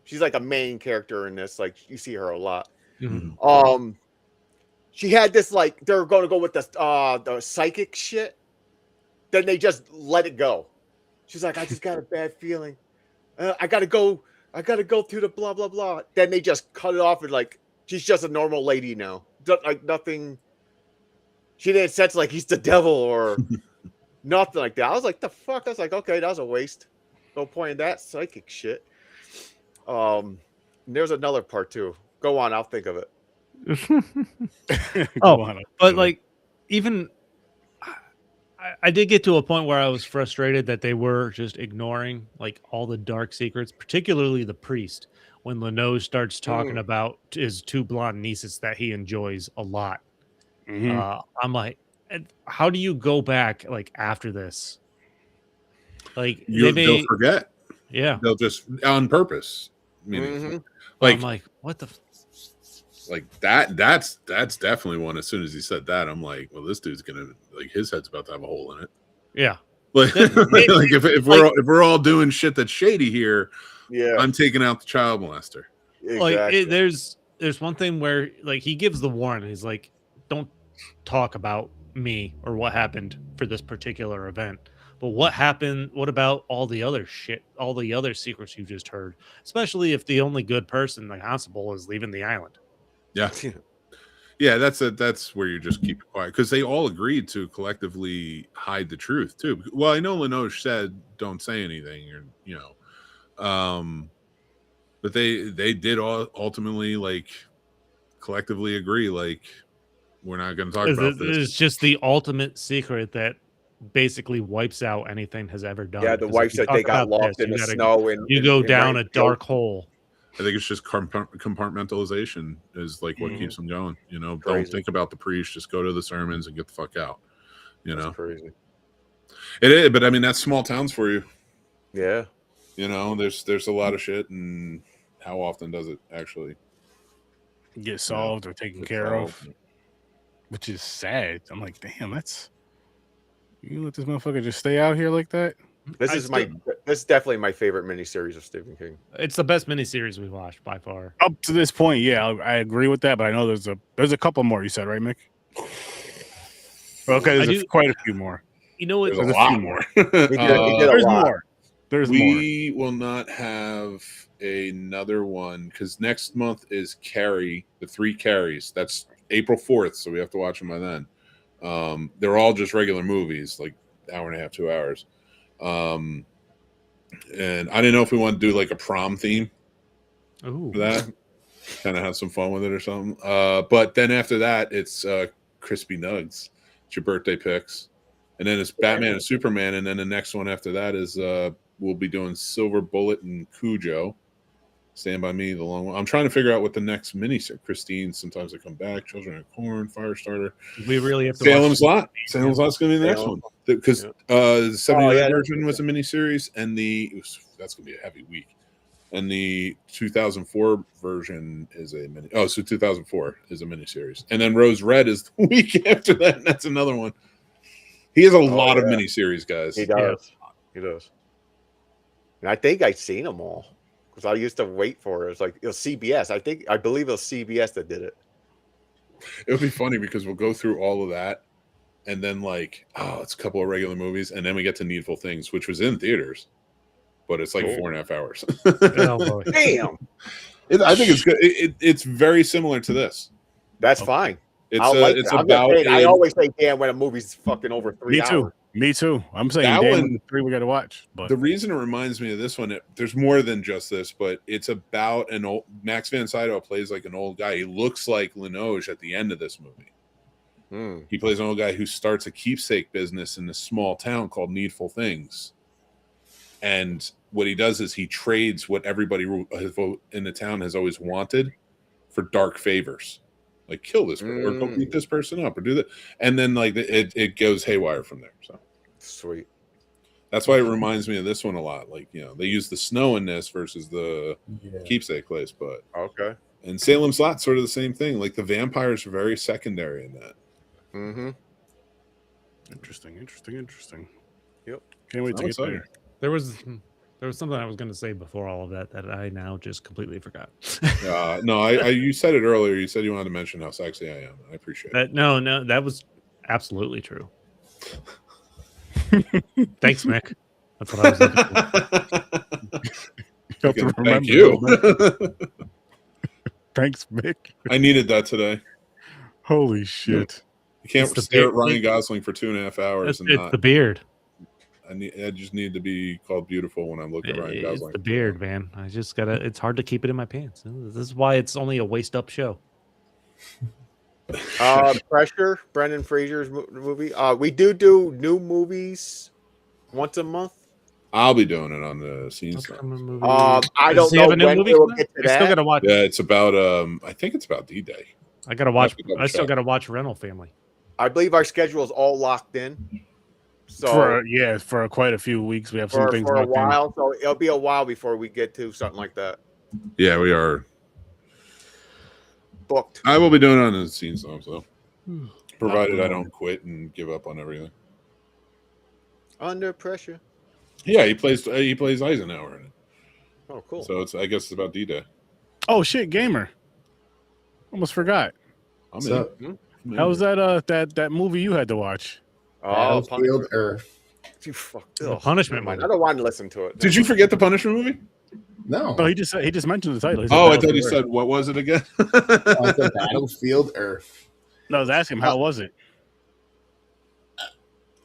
she's like a main character in this. Like you see her a lot. Mm-hmm. She had this like they're going to go with the psychic shit. Then they just let it go. She's like, I just got a bad feeling. I gotta go through the blah blah blah. Then they just cut it off and like she's just a normal lady now. Like nothing. She didn't sense like he's the devil or nothing like that. I was like, the fuck? I was like, okay, that was a waste. No point in that psychic shit. There's another part too. Go on, I'll think of it. But like, even I did get to a point where I was frustrated that they were just ignoring like all the dark secrets, particularly the priest. When Linoge starts talking about his two blonde nieces that he enjoys a lot. I'm like, how do you go back like after this? Like They'll forget. Yeah, they'll just on purpose. Meaning, like I'm like, what the. Like that's definitely one. As soon as he said that, I'm like, well, this dude's gonna like his head's about to have a hole in it. Yeah, like if we're all doing shit that's shady here, yeah, I'm taking out the child molester. Exactly. Like there's one thing where like he gives the warning. He's like, don't talk about me or what happened for this particular event. But what happened? What about all the other shit? All the other secrets you just heard, especially if the only good person, the constable, is leaving the island. Yeah, yeah, that's where you just keep it quiet because they all agreed to collectively hide the truth too. Well, I know Linoge said don't say anything, or but they did all ultimately like collectively agree like we're not going to talk about this. It's just the ultimate secret that basically wipes out anything has ever done. Yeah, the wife said they got lost in the snow and you go down a dark hole. I think it's just compartmentalization is like what keeps them going. You know, Crazy. Don't think about the priest. Just go to the sermons and get the fuck out. You know, crazy. It is, but I mean that's small towns for you. Yeah. You know, there's a lot of shit, and how often does it actually Get solved or taken get care of, solved? which is sad. I'm like, damn, that's you let this motherfucker just stay out here like that. This is definitely my favorite miniseries of Stephen King. It's the best miniseries we've watched by far. Up to this point, yeah, I agree with that, but I know there's a couple more. You said, right, Mick? Okay, there's quite a few more. You know what? There's a There's a lot few more. He did There's a lot. more. There's more. We will not have another one because next month is Carrie, the 3 Carries. That's April 4th, so we have to watch them by then. They're all just regular movies, like hour and a half, 2 hours. And I didn't know if we want to do like a prom theme Ooh. for that. Kind of have some fun with it or something. But then after that, it's Crispy Nugs. It's your birthday picks. And then it's Batman and Superman. And then the next one after that is we'll be doing Silver Bullet and Cujo. Stand By Me, the long one. I'm trying to figure out what the next mini Christine, Sometimes I Come Back, Children of Corn, Firestarter. We really have to Salem's Lot. Salem's Lot's going to be the next one. Because the 70 version was a mini series, and that's going to be a heavy week. And the 2004 version is a mini. Oh, so 2004 is a mini series. And then Rose Red is the week after that, and that's another one. He has a lot of mini series, guys. He does. Yeah. He does. And I think I've seen them all because I used to wait for it. It's like it was CBS. I believe it was CBS that did it. It would be funny because we'll go through all of that, and then it's a couple of regular movies, and then we get to Needful Things, which was in theaters, but it's like 4.5 hours. Oh, damn. I think it's good. It's very similar to this. That's fine. It's about. I always say damn when a movie's fucking over 3 hours. Me too. I'm saying that damn one, 3 we got to watch. But the reason it reminds me of this one, there's more than just this, but it's about an old Max von Sydow plays like an old guy. He looks like Linoge at the end of this movie. He plays an old guy who starts a keepsake business in a small town called Needful Things. And what he does is he trades what everybody in the town has always wanted for dark favors. Like kill this person, or go beat this person up, or do that. And then it goes haywire from there. So sweet. That's why it reminds me of this one a lot. Like, they use the snow in this versus the keepsake place, but okay. And Salem's Lot, sort of the same thing. Like the vampires are very secondary in that. Mm-hmm. Interesting. Yep. Can't wait to get there. There was something I was going to say before all of that I now just completely forgot. No, you said it earlier. You said you wanted to mention how sexy I am. I appreciate that. No, that was absolutely true. Thanks, Mick. That's what I was looking for. Thank you. Thanks, Mick. I needed that today. Holy shit. You can't stare at Ryan Gosling for 2.5 hours. It's the beard. I just need to be called beautiful when I'm looking at Ryan Gosling. It's the beard, man. I just gotta. It's hard to keep it in my pants. This is why it's only a waist up show. Pressure, Brendan Fraser's movie. We do new movies once a month. I'll be doing it on the scenes. I don't know when we'll get to that. Still gotta watch. Yeah, it's about. I think it's about D-Day. I gotta watch. I still gotta watch Rental Family. I believe our schedule is all locked in. So for quite a few weeks we have some things for a while. So it'll be a while before we get to something like that. Yeah, we are booked. I will be doing it on the scenes though, so provided I don't quit and give up on everything. Under Pressure. Yeah, he plays Eisenhower in it. Oh, cool. So I guess it's about D-Day. Oh shit, gamer. Almost forgot. How was that movie you had to watch? Battlefield Earth. You fucked Punishment. I don't want to listen to it. Did you forget the Punishment movie? No. He just mentioned the title. I thought he said, what was it again? The Battlefield Earth. No, I was asking him, how was it?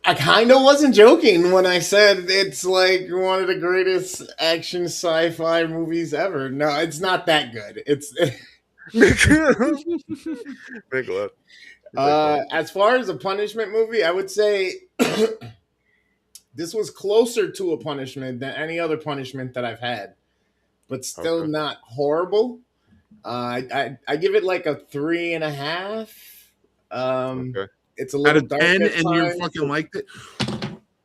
I kind of wasn't joking when I said it's like one of the greatest action sci-fi movies ever. No, it's not that good. It's as far as a punishment movie, I would say this was closer to a punishment than any other punishment that I've had, but still not horrible. I give it like a 3.5. It's a little out of 10, and you fucking liked it.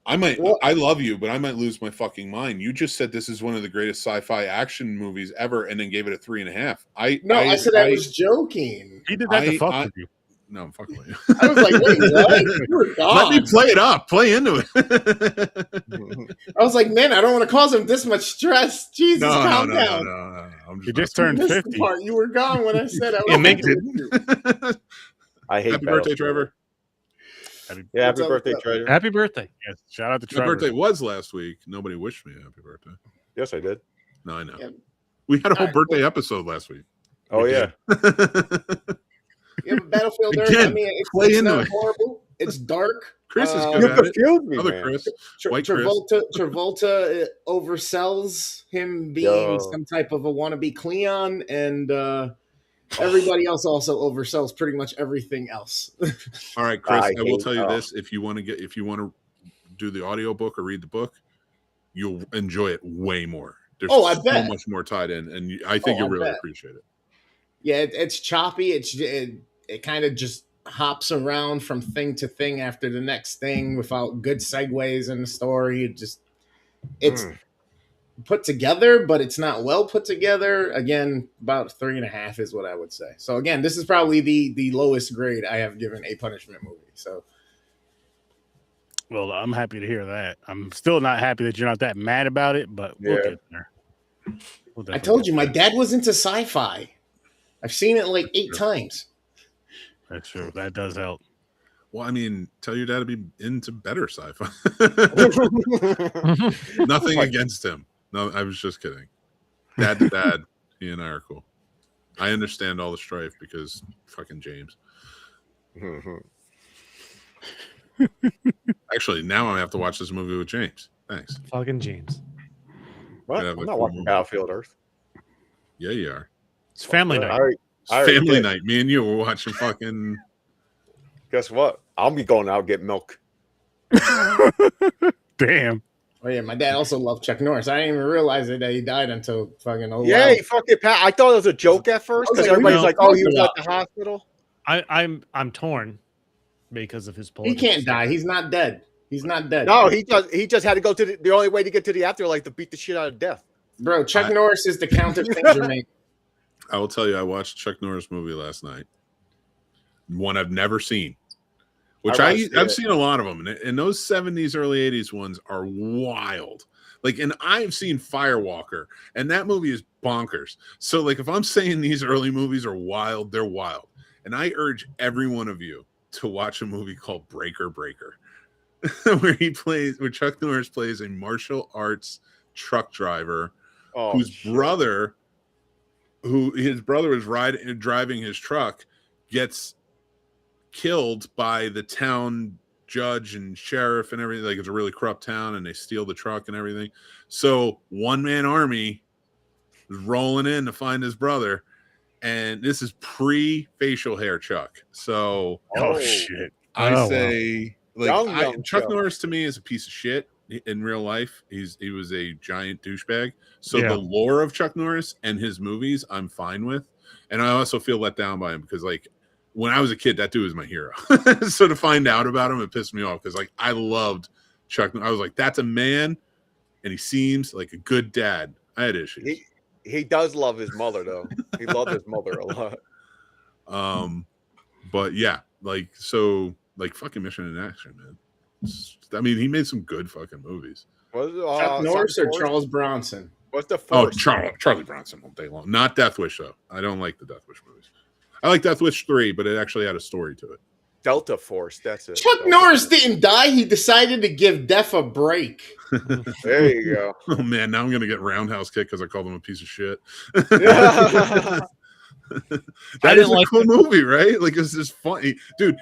I love you, but I might lose my fucking mind. You just said this is one of the greatest sci-fi action movies ever, and then gave it a 3.5. I said I was joking. He did that to fuck with you. No, I'm fucking with you. I was like, wait, what? You were gone. Let me play it up. Play into it. I was like, man, I don't want to cause him this much stress. Jesus, calm down. No. You just turned 50. Part. You were gone when I said I was. Yeah, make it. I hate Happy birthday, Trevor. Happy birthday, Trevor. Happy birthday. Yes, shout out to My Trevor. birthday was last week. Nobody wished me a happy birthday. Yes, I did. No, I know. Yeah. We had a whole All right, birthday episode last week. Oh, yeah. Yeah, but Battlefield Earth, Again, I mean, play it's into not it. horrible. It's dark. Chris is You good at it. confused me, Other man. Chris. White Chris. Travolta oversells him being some type of a wannabe Cleon, and everybody else also oversells pretty much everything else. All right, Chris. I will hate- tell you this: if you want to do the audiobook or read the book, you'll enjoy it way more. There's I so bet. much more tied in, and I think you'll really appreciate it. Yeah, it's choppy. It kind of just hops around from thing to thing after the next thing without good segues in the story. It's put together, but it's not well put together. Again, about 3.5 is what I would say. So again, this is probably the lowest grade I have given a punishment movie. So, Well, I'm happy to hear that. I'm still not happy that you're not that mad about it, but we'll get there. I told you, my dad was into sci-fi. I've seen it like 8 times. That's true. That does help. Well, I mean, tell your dad to be into better sci-fi. Nothing against him. No, I was just kidding. Dad to dad, he and I are cool. I understand all the strife because fucking James. Actually, now I have to watch this movie with James. Thanks. Fucking James. What? Yeah, I'm but not cool watching movie. Battlefield Earth. Yeah, you are. It's family night. It's family night. Me and you were watching fucking. Guess what? I'll be going out and get milk. Damn. Oh yeah, my dad also loved Chuck Norris. I didn't even realize that he died until fucking Yeah, he fucking I thought it was a joke at first because everybody's like, "Oh, he was at the hospital." I'm torn because of his politics. He can't die. He's not dead. He's not dead. No, he just had to go to the only way to get to the afterlife to beat the shit out of death. Bro, Chuck Norris is the Count of Saint Germain. I will tell you, I watched Chuck Norris movie last night. One I've never seen. Which I've seen a lot of them, and those 70s, early 80s ones are wild. Like, and I've seen Firewalker, and that movie is bonkers. So, like, if I'm saying these early movies are wild, they're wild. And I urge every one of you to watch a movie called Breaker, where Chuck Norris plays a martial arts truck driver whose brother is driving his truck, gets killed by the town judge and sheriff and everything. Like, it's a really corrupt town, and they steal the truck and everything. So one-man army is rolling in to find his brother, and this is pre-facial hair Chuck. So Shit. Chuck Norris to me is a piece of shit in real life. He was a giant douchebag. So the lore of Chuck Norris and his movies I'm fine with, and I also feel let down by him because, like, when I was a kid, that dude was my hero. So to find out about him, it pissed me off because, like, I loved Chuck. I was like, that's a man, and he seems like a good dad. I had issues. He does love his mother, though. He loved his mother a lot. But yeah, like, so, like, fucking Mission in Action, man. I mean, he made some good fucking movies. Chuck Norris or Charles Bronson? What's the first? Charlie Bronson all day long. Not Death Wish, though. I don't like the Death Wish movies. I like Death Wish 3, but it actually had a story to it. Delta Force, that's it. Chuck Norris didn't die. He decided to give death a break. There you go. Oh, man, now I'm going to get roundhouse kicked because I called him a piece of shit. That is a cool movie, right? Like, it's just funny. Dude,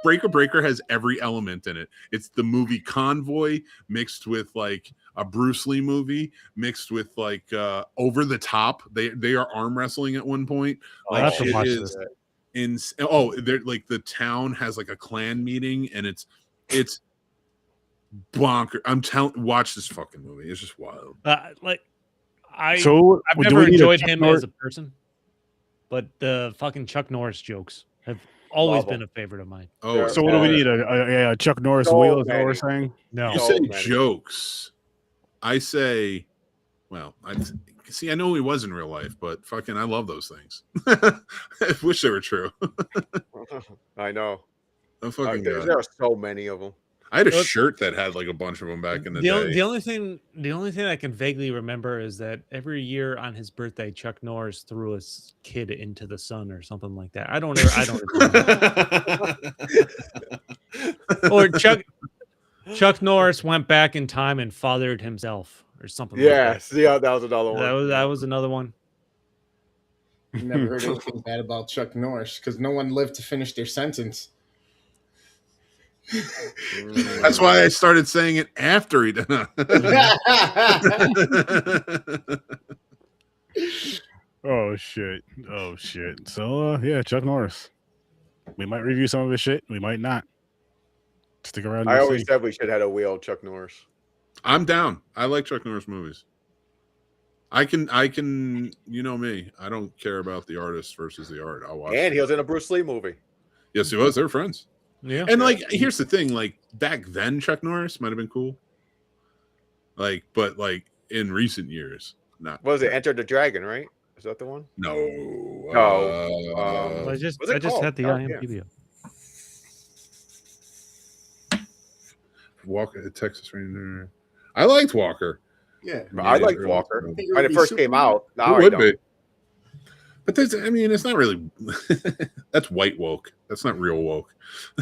Breaker has every element in it. It's the movie Convoy mixed with, like, a Bruce Lee movie mixed with, like, over the top. They are arm wrestling at one point. Like, I have to watch this. They're like, the town has like a clan meeting, and it's bonker. Watch this fucking movie. It's just wild. I've do never we need enjoyed Chuck him Norris? as a person, but the fucking Chuck Norris jokes have always Love 'em. been a favorite of mine. Oh, So what do we need? A Chuck Norris So wheel? Is that what we're many. saying? No, you So say many. jokes. I say, well, I see. I know he was in real life, but fucking, I love those things. I wish they were true. I know. I fucking There God. are so many of them. I had a Well, shirt that had like a bunch of them back in the day. the only thing I can vaguely remember is that every year on his birthday, Chuck Norris threw his kid into the sun or something like that. I don't remember. Or Chuck Norris went back in time and fathered himself or something. Yes, yeah, that was another like one. that was another one. Never heard anything bad about Chuck Norris because no one lived to finish their sentence. That's why I started saying it after he did. Oh shit! So yeah, Chuck Norris. We might review some of his shit. We might not. Stick around. I and always see. said we should have a wheel Chuck Norris. I'm down. I like Chuck Norris movies. I can. You know me. I don't care about the artist versus the art. I'll watch. And he was in a Bruce Lee movie. Yes, he was. They're friends. Yeah. And like, here's the thing: like back then, Chuck Norris might have been cool. Like, but like in recent years, not. What was it? Enter the Dragon, right? Is that the one? No. No. I just what's it called? had the Oh, yeah. IMDb up. Walker, Texas Ranger. I liked Walker. Yeah. I liked really Walker. so. think it When would it be first super- came out. Now It I would don't. be. But there's, I mean, it's not really. That's white woke. That's not real woke.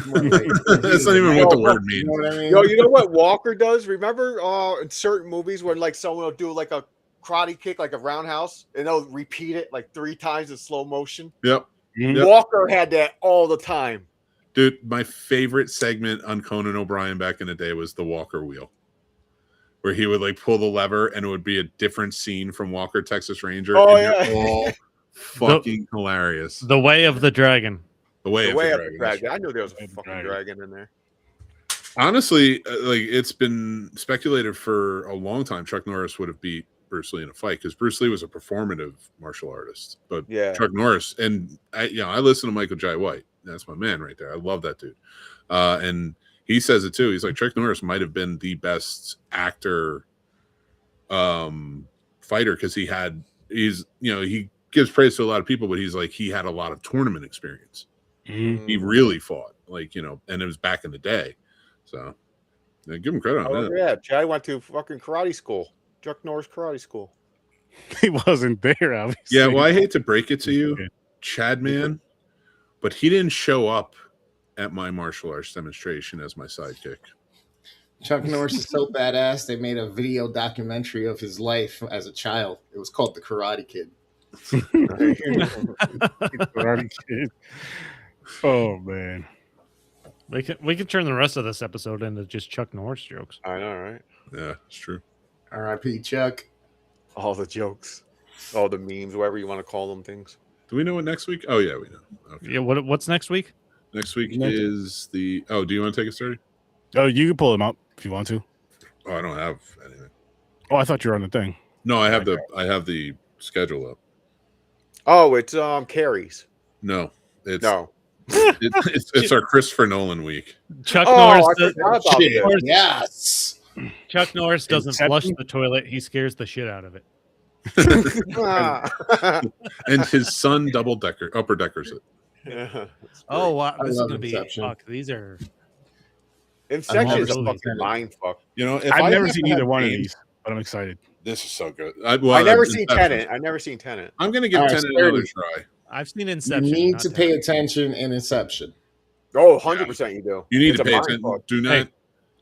That's not even what the word You means. know what I mean? Yo, you know what Walker does? Remember in certain movies when like someone will do like a karate kick, like a roundhouse, and they'll repeat it like 3 times in slow motion? Yep. Mhm. Walker had that all the time. Dude, my favorite segment on Conan O'Brien back in the day was the Walker wheel, where he would like pull the lever and it would be a different scene from Walker, Texas Ranger. Oh, and they're yeah. all fucking hilarious. The Way of the Dragon. The way The of way the of the dragon. dragon. I knew there was Way a of the fucking dragon. dragon in there. Honestly, like it's been speculated for a long time Chuck Norris would have beat Bruce Lee in a fight because Bruce Lee was a performative martial artist, but Yeah. Chuck Norris, and I listen to Michael Jai White. That's my man right there. I love that dude, and he says it too. He's like Chuck Norris might have been the best actor, fighter because he gives praise to a lot of people, but he's like he had a lot of tournament experience. Mhm. He really fought, like and it was back in the day. So yeah, give him credit on Oh, that. yeah. Chad went to fucking karate school. Chuck Norris karate school. He wasn't there, obviously. Yeah, well, I hate to break it to you, Okay. Chad man, but he didn't show up at my martial arts demonstration as my sidekick. Chuck Norris is so badass. They made a video documentary of his life as a child. It was called The Karate Kid. Karate Kid. Oh man. We can turn the rest of this episode into just Chuck Norris jokes. I know, right? Yeah, it's true. R.I.P. Chuck. All the jokes, all the memes, whatever you want to call them things. Do we know what next week? Oh yeah, we know. Okay. Yeah, what's next week? Next week Next- is the. Oh, do you want to take it, Sturdy? Oh, you can pull him out if you want to. Oh, I don't have anything. Oh, I thought you were on the thing. No, I have the schedule up. Oh, it's Carrie's. No, it's No. it's our Christopher Nolan week. Chuck Oh, Norris. I forgot about Shit, this. yes. Chuck Norris doesn't flush Inception? the toilet. He scares the shit out of it. Ah. And his son upper deckers it. Yeah. Oh wow, I this is love gonna be Inception. fuck. These are Inception is a I'm fucking really- mind fuck. You know, if I've I never had seen to either have one of names- these, but I'm excited. This is so good. I never seen Inception. Tenet. I never seen Tenet. I'm gonna give All right, Tenet another Sturdy. try. I've seen You Inception. need not to pay Tenet. attention in Inception. Oh, 100% you do. You need It's to a pay mind attention. fuck. Do not Hey.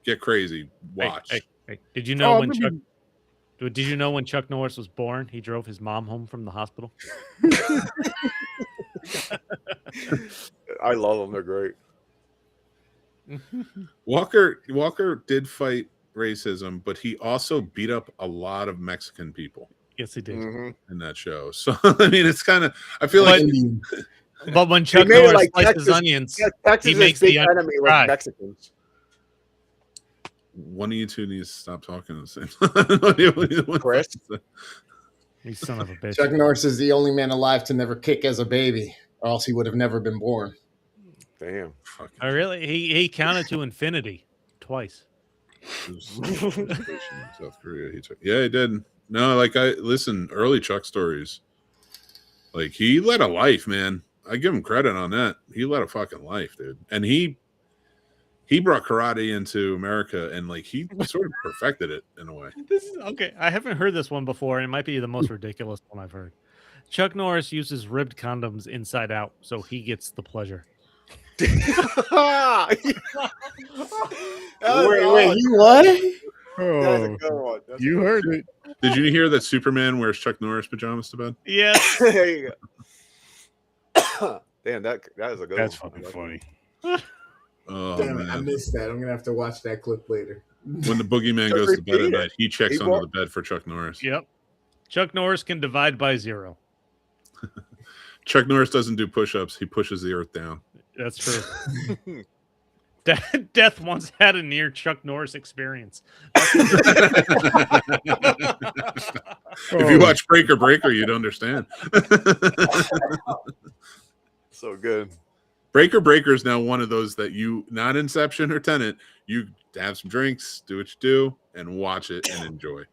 get crazy. Watch. Hey, did you know Oh, when maybe- Chuck? Did you know when Chuck Norris was born, he drove his mom home from the hospital? I love them. They're great. Walker did fight racism, but he also beat up a lot of Mexican people Yes, he did. Mhm. in that show. So I mean, it's kind of. I feel like But when Chuck made it Norris like slices Texas- onions, Yeah, Texas makes is big the enemy with cry. Mexicans. one of you two needs to stop talking at the same time. Chris? you son of a bitch. Chuck Norris is the only man alive to never kick as a baby, or else he would have never been born. Damn. Fucking Oh, really? He counted to infinity twice. station in South Korea. Yeah, he did. No, like early Chuck stories. Like he led a life, man. I give him credit on that. He led a fucking life, dude. And he brought karate into America, and like he sort of perfected it in a way. This is okay. I haven't heard this one before, and it might be the most ridiculous one I've heard. Chuck Norris uses ribbed condoms inside out, so he gets the pleasure. Wait, you what? That's a Oh, good one. That's you a good heard it. Did you hear that Superman wears Chuck Norris pajamas to bed? Yes. one. There you go. Damn, that is a good That's one. fucking funny. Oh Damn it, I man! missed that. I'm gonna have to watch that clip later. When the boogeyman Just goes to bed at repeat it. night, he checks He under won't- the bed for Chuck Norris. Yep. Chuck Norris can divide by 0. Chuck Norris doesn't do push-ups; he pushes the earth down. That's true. Death once had a near Chuck Norris experience. If you watch Breaker, you'd understand. So good. Breaker is now one of those that you, not Inception or Tenet, you have some drinks, do what you do, and watch it and enjoy.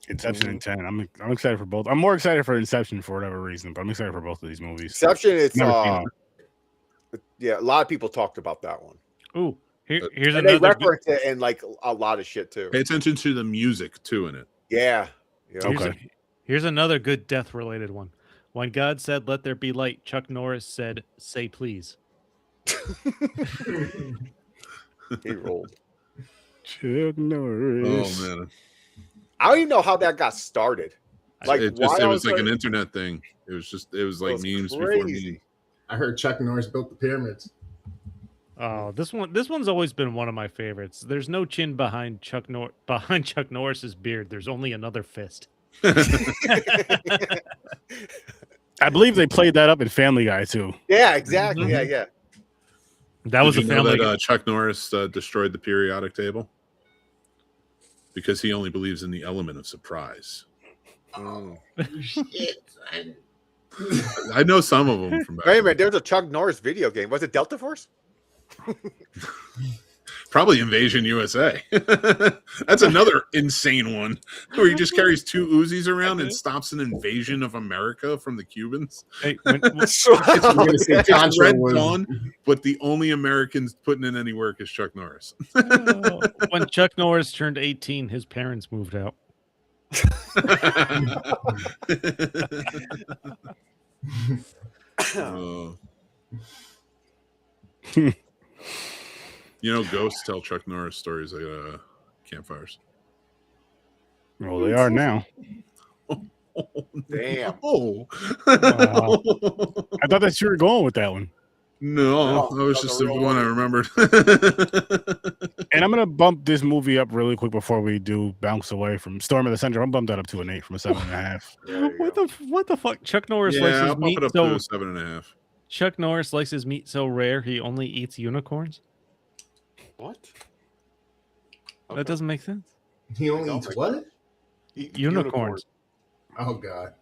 Inception and 10. I'm excited for both. I'm more excited for Inception for whatever reason, but I'm excited for both of these movies. Exception, it's Never seen yeah, a lot of people talked about that one. Ooh, here's And they another. reference it in like a lot of shit too. Pay attention to the music too in it. Yeah. Yeah. Okay. Here's another good death-related one. When God said, "Let there be light," Chuck Norris said, "Say please." He rolled. Chuck Norris. Oh man, I don't even know how that got started. Like it why all was of a like an sudden- internet thing. It was like was memes before crazy. memes. I heard Chuck Norris built the pyramids. Oh, this one's always been one of my favorites. There's no chin behind Chuck Norris's beard. There's only another fist. I believe they played that up in Family Guy too. Yeah, exactly. Mhm. Yeah, yeah. That was a Did you know family. that Chuck Norris destroyed the periodic table because he only believes in the element of surprise. Mm. Shit, son. I know some of them from back. Wait a minute, there's a Chuck Norris video game. Was it Delta Force? Probably Invasion USA. That's another insane one where he just carries 2 Uzis around and stops an invasion of America from the Cubans. Hey, I'm gonna say It's Contra Red was- Dawn, but the only Americans putting in any work is Chuck Norris. when Chuck Norris turned 18, his parents moved out. Oh. You know, ghosts tell Chuck Norris stories at campfires. Well, they are now. Damn. Oh. Wow. I thought that you were going with that one. No, No, that was not just the the real one I one. remembered. And I'm gonna bump this movie up really quick before we do bounce away from Storm of the Center. I'm bump that up to an 8 from a 7.5. There you What go. what the fuck? Chuck Norris Yeah, likes I'll his bump meat it up so to a 7.5. Chuck Norris likes his meat so rare he only eats unicorns. What? That doesn't make sense. He only eats what? Unicorns. Oh god.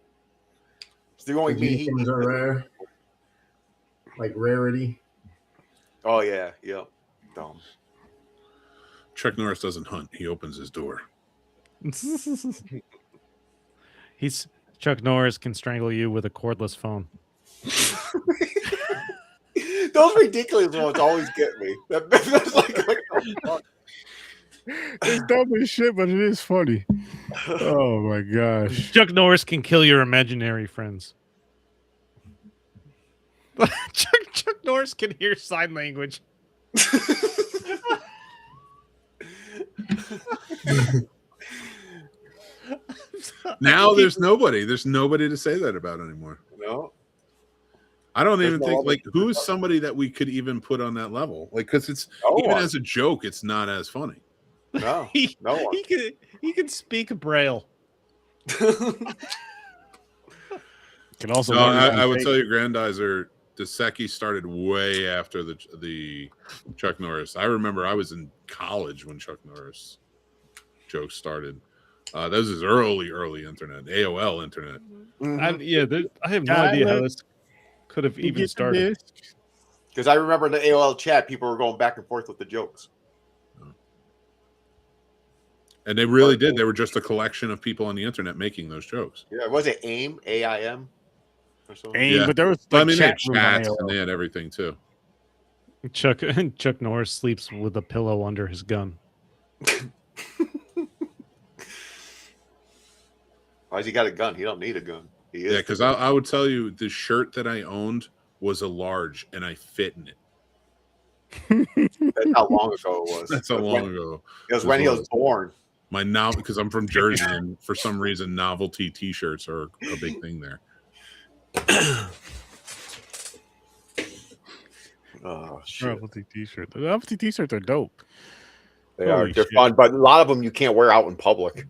It's the only meat he Unicorns are rare. Like rarity. Oh yeah, yep. Dumb. Chuck Norris doesn't hunt; he opens his door. He's Chuck Norris can strangle you with a cordless phone. Those ridiculous ones always get me. That's like what the fuck? It's dumb as shit, but it is funny. Oh my gosh. Chuck Norris can kill your imaginary friends. Chuck Norris can hear sign language. Now there's nobody to say that about anymore. No. I don't There's even no think other- like who's somebody that we could even put on that level, like because it's No even one. as a joke, it's not as funny. No. He, No one. he can speak Braille. Can also No, learn how to I would take- tell you, Grandizer Dosecki started way after the Chuck Norris. I remember I was in college when Chuck Norris jokes started. That was his early internet, AOL internet. Mhm. I have no God, idea how look. this could have You even get the started. disc. Because I remember in the AOL chat, people were going back and forth with the jokes. And they really did. They were just a collection of people on the internet making those jokes. Yeah, was it AIM? AIM? Or something? AIM, Yeah. but there was Well, like I mean, they had chat rooms on chats AOL. and they had everything too. Chuck Norris sleeps with a pillow under his gun. Why's he got a gun? He don't need a gun. He is. Yeah, because I would tell you the shirt that I owned was a large and I fit in it. That's how long ago it was. That's how long ago. It was when he was born. My now because I'm from Jersey and for some reason novelty T-shirts are a big thing there. Oh shit! Novelty t-shirt. The novelty t-shirts are dope. They are. Holy They're shit. fun, but a lot of them you can't wear out in public,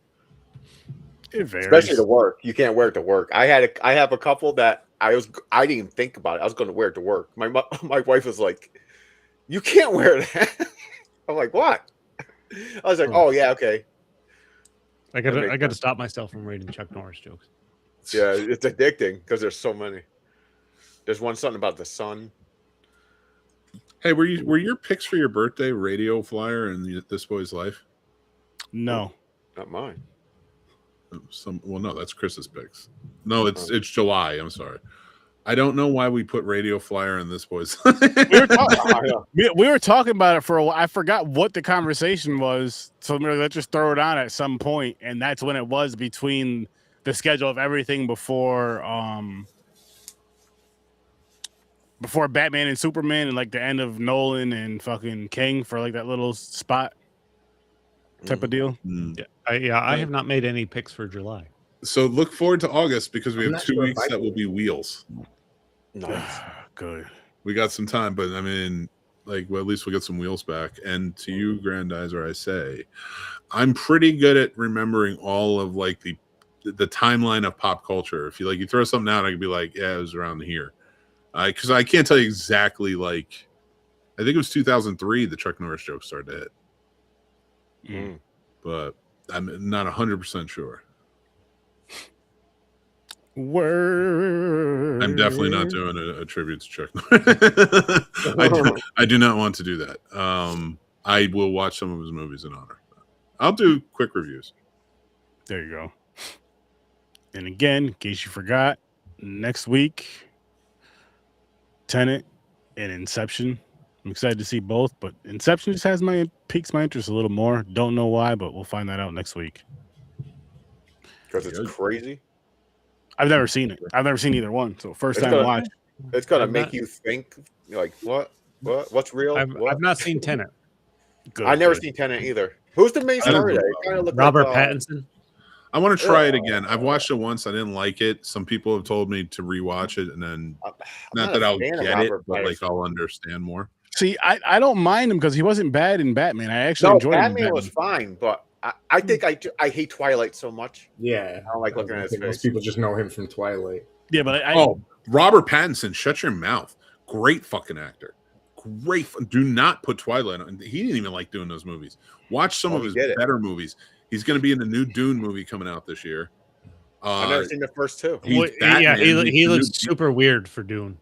It varies. especially to work. You can't wear it to work. I have a couple that I didn't even think about it. I was going to wear it to work. My wife was like, "You can't wear that." I'm like, "What?" I was like, "Oh yeah, okay." I That makes gotta sense. stop myself from reading Chuck Norris jokes. Yeah, it's addicting because there's so many. There's one something about the sun. Hey, were your picks for your birthday Radio Flyer and This Boy's Life? No. Not mine. No, that's Chris's picks. No, it's July. I'm sorry. I don't know why we put Radio Flyer in This Boy's Life. We were talking about it for a while. I forgot what the conversation was. So let's just throw it on at some point, and that's when it was between the schedule of everything before Batman and Superman and like the end of Nolan and fucking King for like that little spot type of deal. I have not made any picks for July. So look forward to August because we I'm have not 2 sure if weeks I that will do. be wheels. Nice. Good. We got some time, but I mean, like, well, at least we'll get some wheels back. And to you, Grandizer, I say, I'm pretty good at remembering all of like the timeline of pop culture. If you throw something out, I could be like, yeah, it was around here. Because I can't tell you exactly. Like, I think it was 2003 the Chuck Norris joke started to hit, Mm. but I'm not 100% sure. Word. I'm definitely not doing a tribute to Chuck Norris. I do not want to do that. I will watch some of his movies in honor. I'll do quick reviews. There you go. And again, in case you forgot, next week, Tenet and Inception. I'm excited to see both, but Inception just piques my interest a little more. Don't know why, but we'll find that out next week. Because it's crazy. I've never seen it. I've never seen either one, so first It's time gonna- watch. It's gonna I'm make not- you think. Like what's real? I've not seen Tenet. Good, I've never good. seen Tenet either. Who's the main I don't star? know It about kind of looked Robert like, Pattinson. I want to try it again. I've watched it once. I didn't like it. Some people have told me to rewatch it, and then I'm not a that I'll fan of get it, Robert but like Pattinson. I'll understand more. See, I don't mind him because he wasn't bad in Batman. I actually No, enjoyed him. in Batman was fine, but I think I hate Twilight so much. Yeah, I don't like looking at his think most face. people just know him from Twilight. Yeah, but Oh, Robert Pattinson, shut your mouth. Great fucking actor. Do not put Twilight on. He didn't even like doing those movies. Watch some Oh, of he his did it. better movies. He's going to be in the new Dune movie coming out this year. I've never seen the first two. He's Well, Batman. he He's the looks new- super weird for Dune.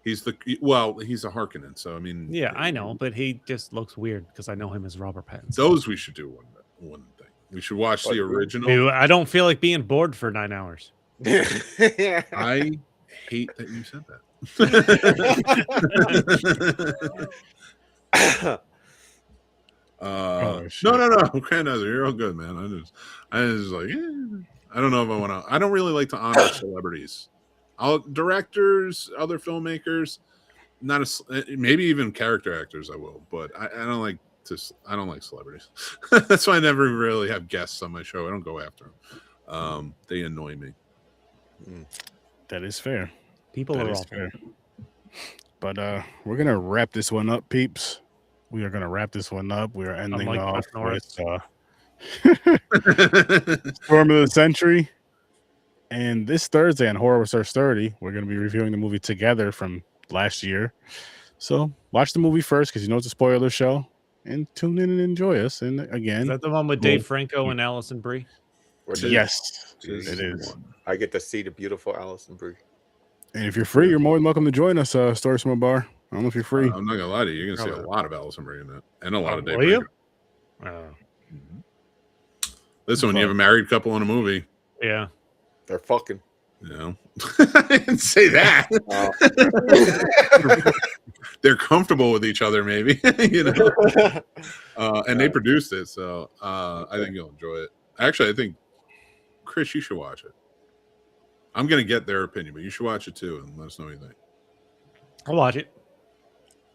He's a Harkonnen, so I mean, Yeah, I know, but he just looks weird because I know him as Robert Pattinson. those we should do one thing. We should watch the Like, original. Dude, I don't feel like being bored for 9 hours. I hate that you said that. shit. No, Grandizer, you're all good, man. I just like, I don't know if I want to. I don't really like to honor celebrities, directors, other filmmakers, maybe even character actors. I will, but I don't like I don't like celebrities. That's why I never really have guests on my show. I don't go after them. They annoy me. that is fair. People That are is awful. fair. But we're gonna wrap this one up, peeps. We are gonna wrap this one up. We are ending Unlike off Chuck Norris. with Storm of the Century. And this Thursday on Horror with Sir Sturdy, we're gonna be reviewing the movie together from last year. So watch the movie first because you know it's a spoiler show, and tune in and enjoy us. And Is again, that the one with Dave Franco and Allison Brie? Which is- yes, This it is. I get to see the beautiful Allison Brie. And if you're free, you're more than welcome to join us, Story Summer Bar. I don't know if you're free. I'm not gonna lie to you. You're gonna see a Okay. lot of Allison bringing that, and a lot of Dave. Will you? Branco. Listen, when you have a married couple in a movie, Yeah. They're fucking. you know, I didn't say that. They're comfortable with each other, maybe. You know, and they produced it, so I think you'll enjoy it. Actually, I think Chris, you should watch it. I'm gonna get their opinion, but you should watch it too, and let us know what you think. I'll watch it.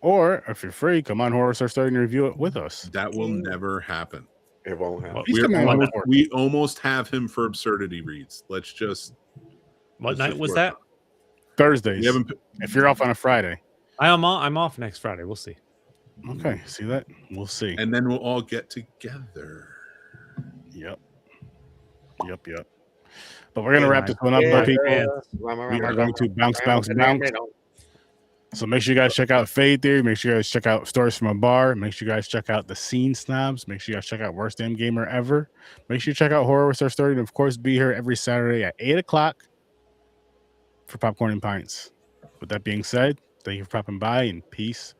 Or if you're free, come on Horror Star Starting to review it with us. That will never happen. It won't happen. He's coming on board. We almost have him for absurdity reads. Let's just. What let's night just was work that? on it. Thursdays. We haven't. If you're off on a Friday. I'm off next Friday. We'll see. Okay, see that? We'll see. And then we'll all get together. Yep. But we're gonna wrap this one up, my people. We are going to bounce. So make sure you guys check out Fade Theory. Make sure you guys check out Stories from a Bar. Make sure you guys check out The Scene Snobs. Make sure you guys check out Worst Damn Gamer Ever. Make sure you check out Horror with Our Story. And of course, be here every Saturday at 8 o'clock for Popcorn and Pints. With that being said, thank you for popping by and peace.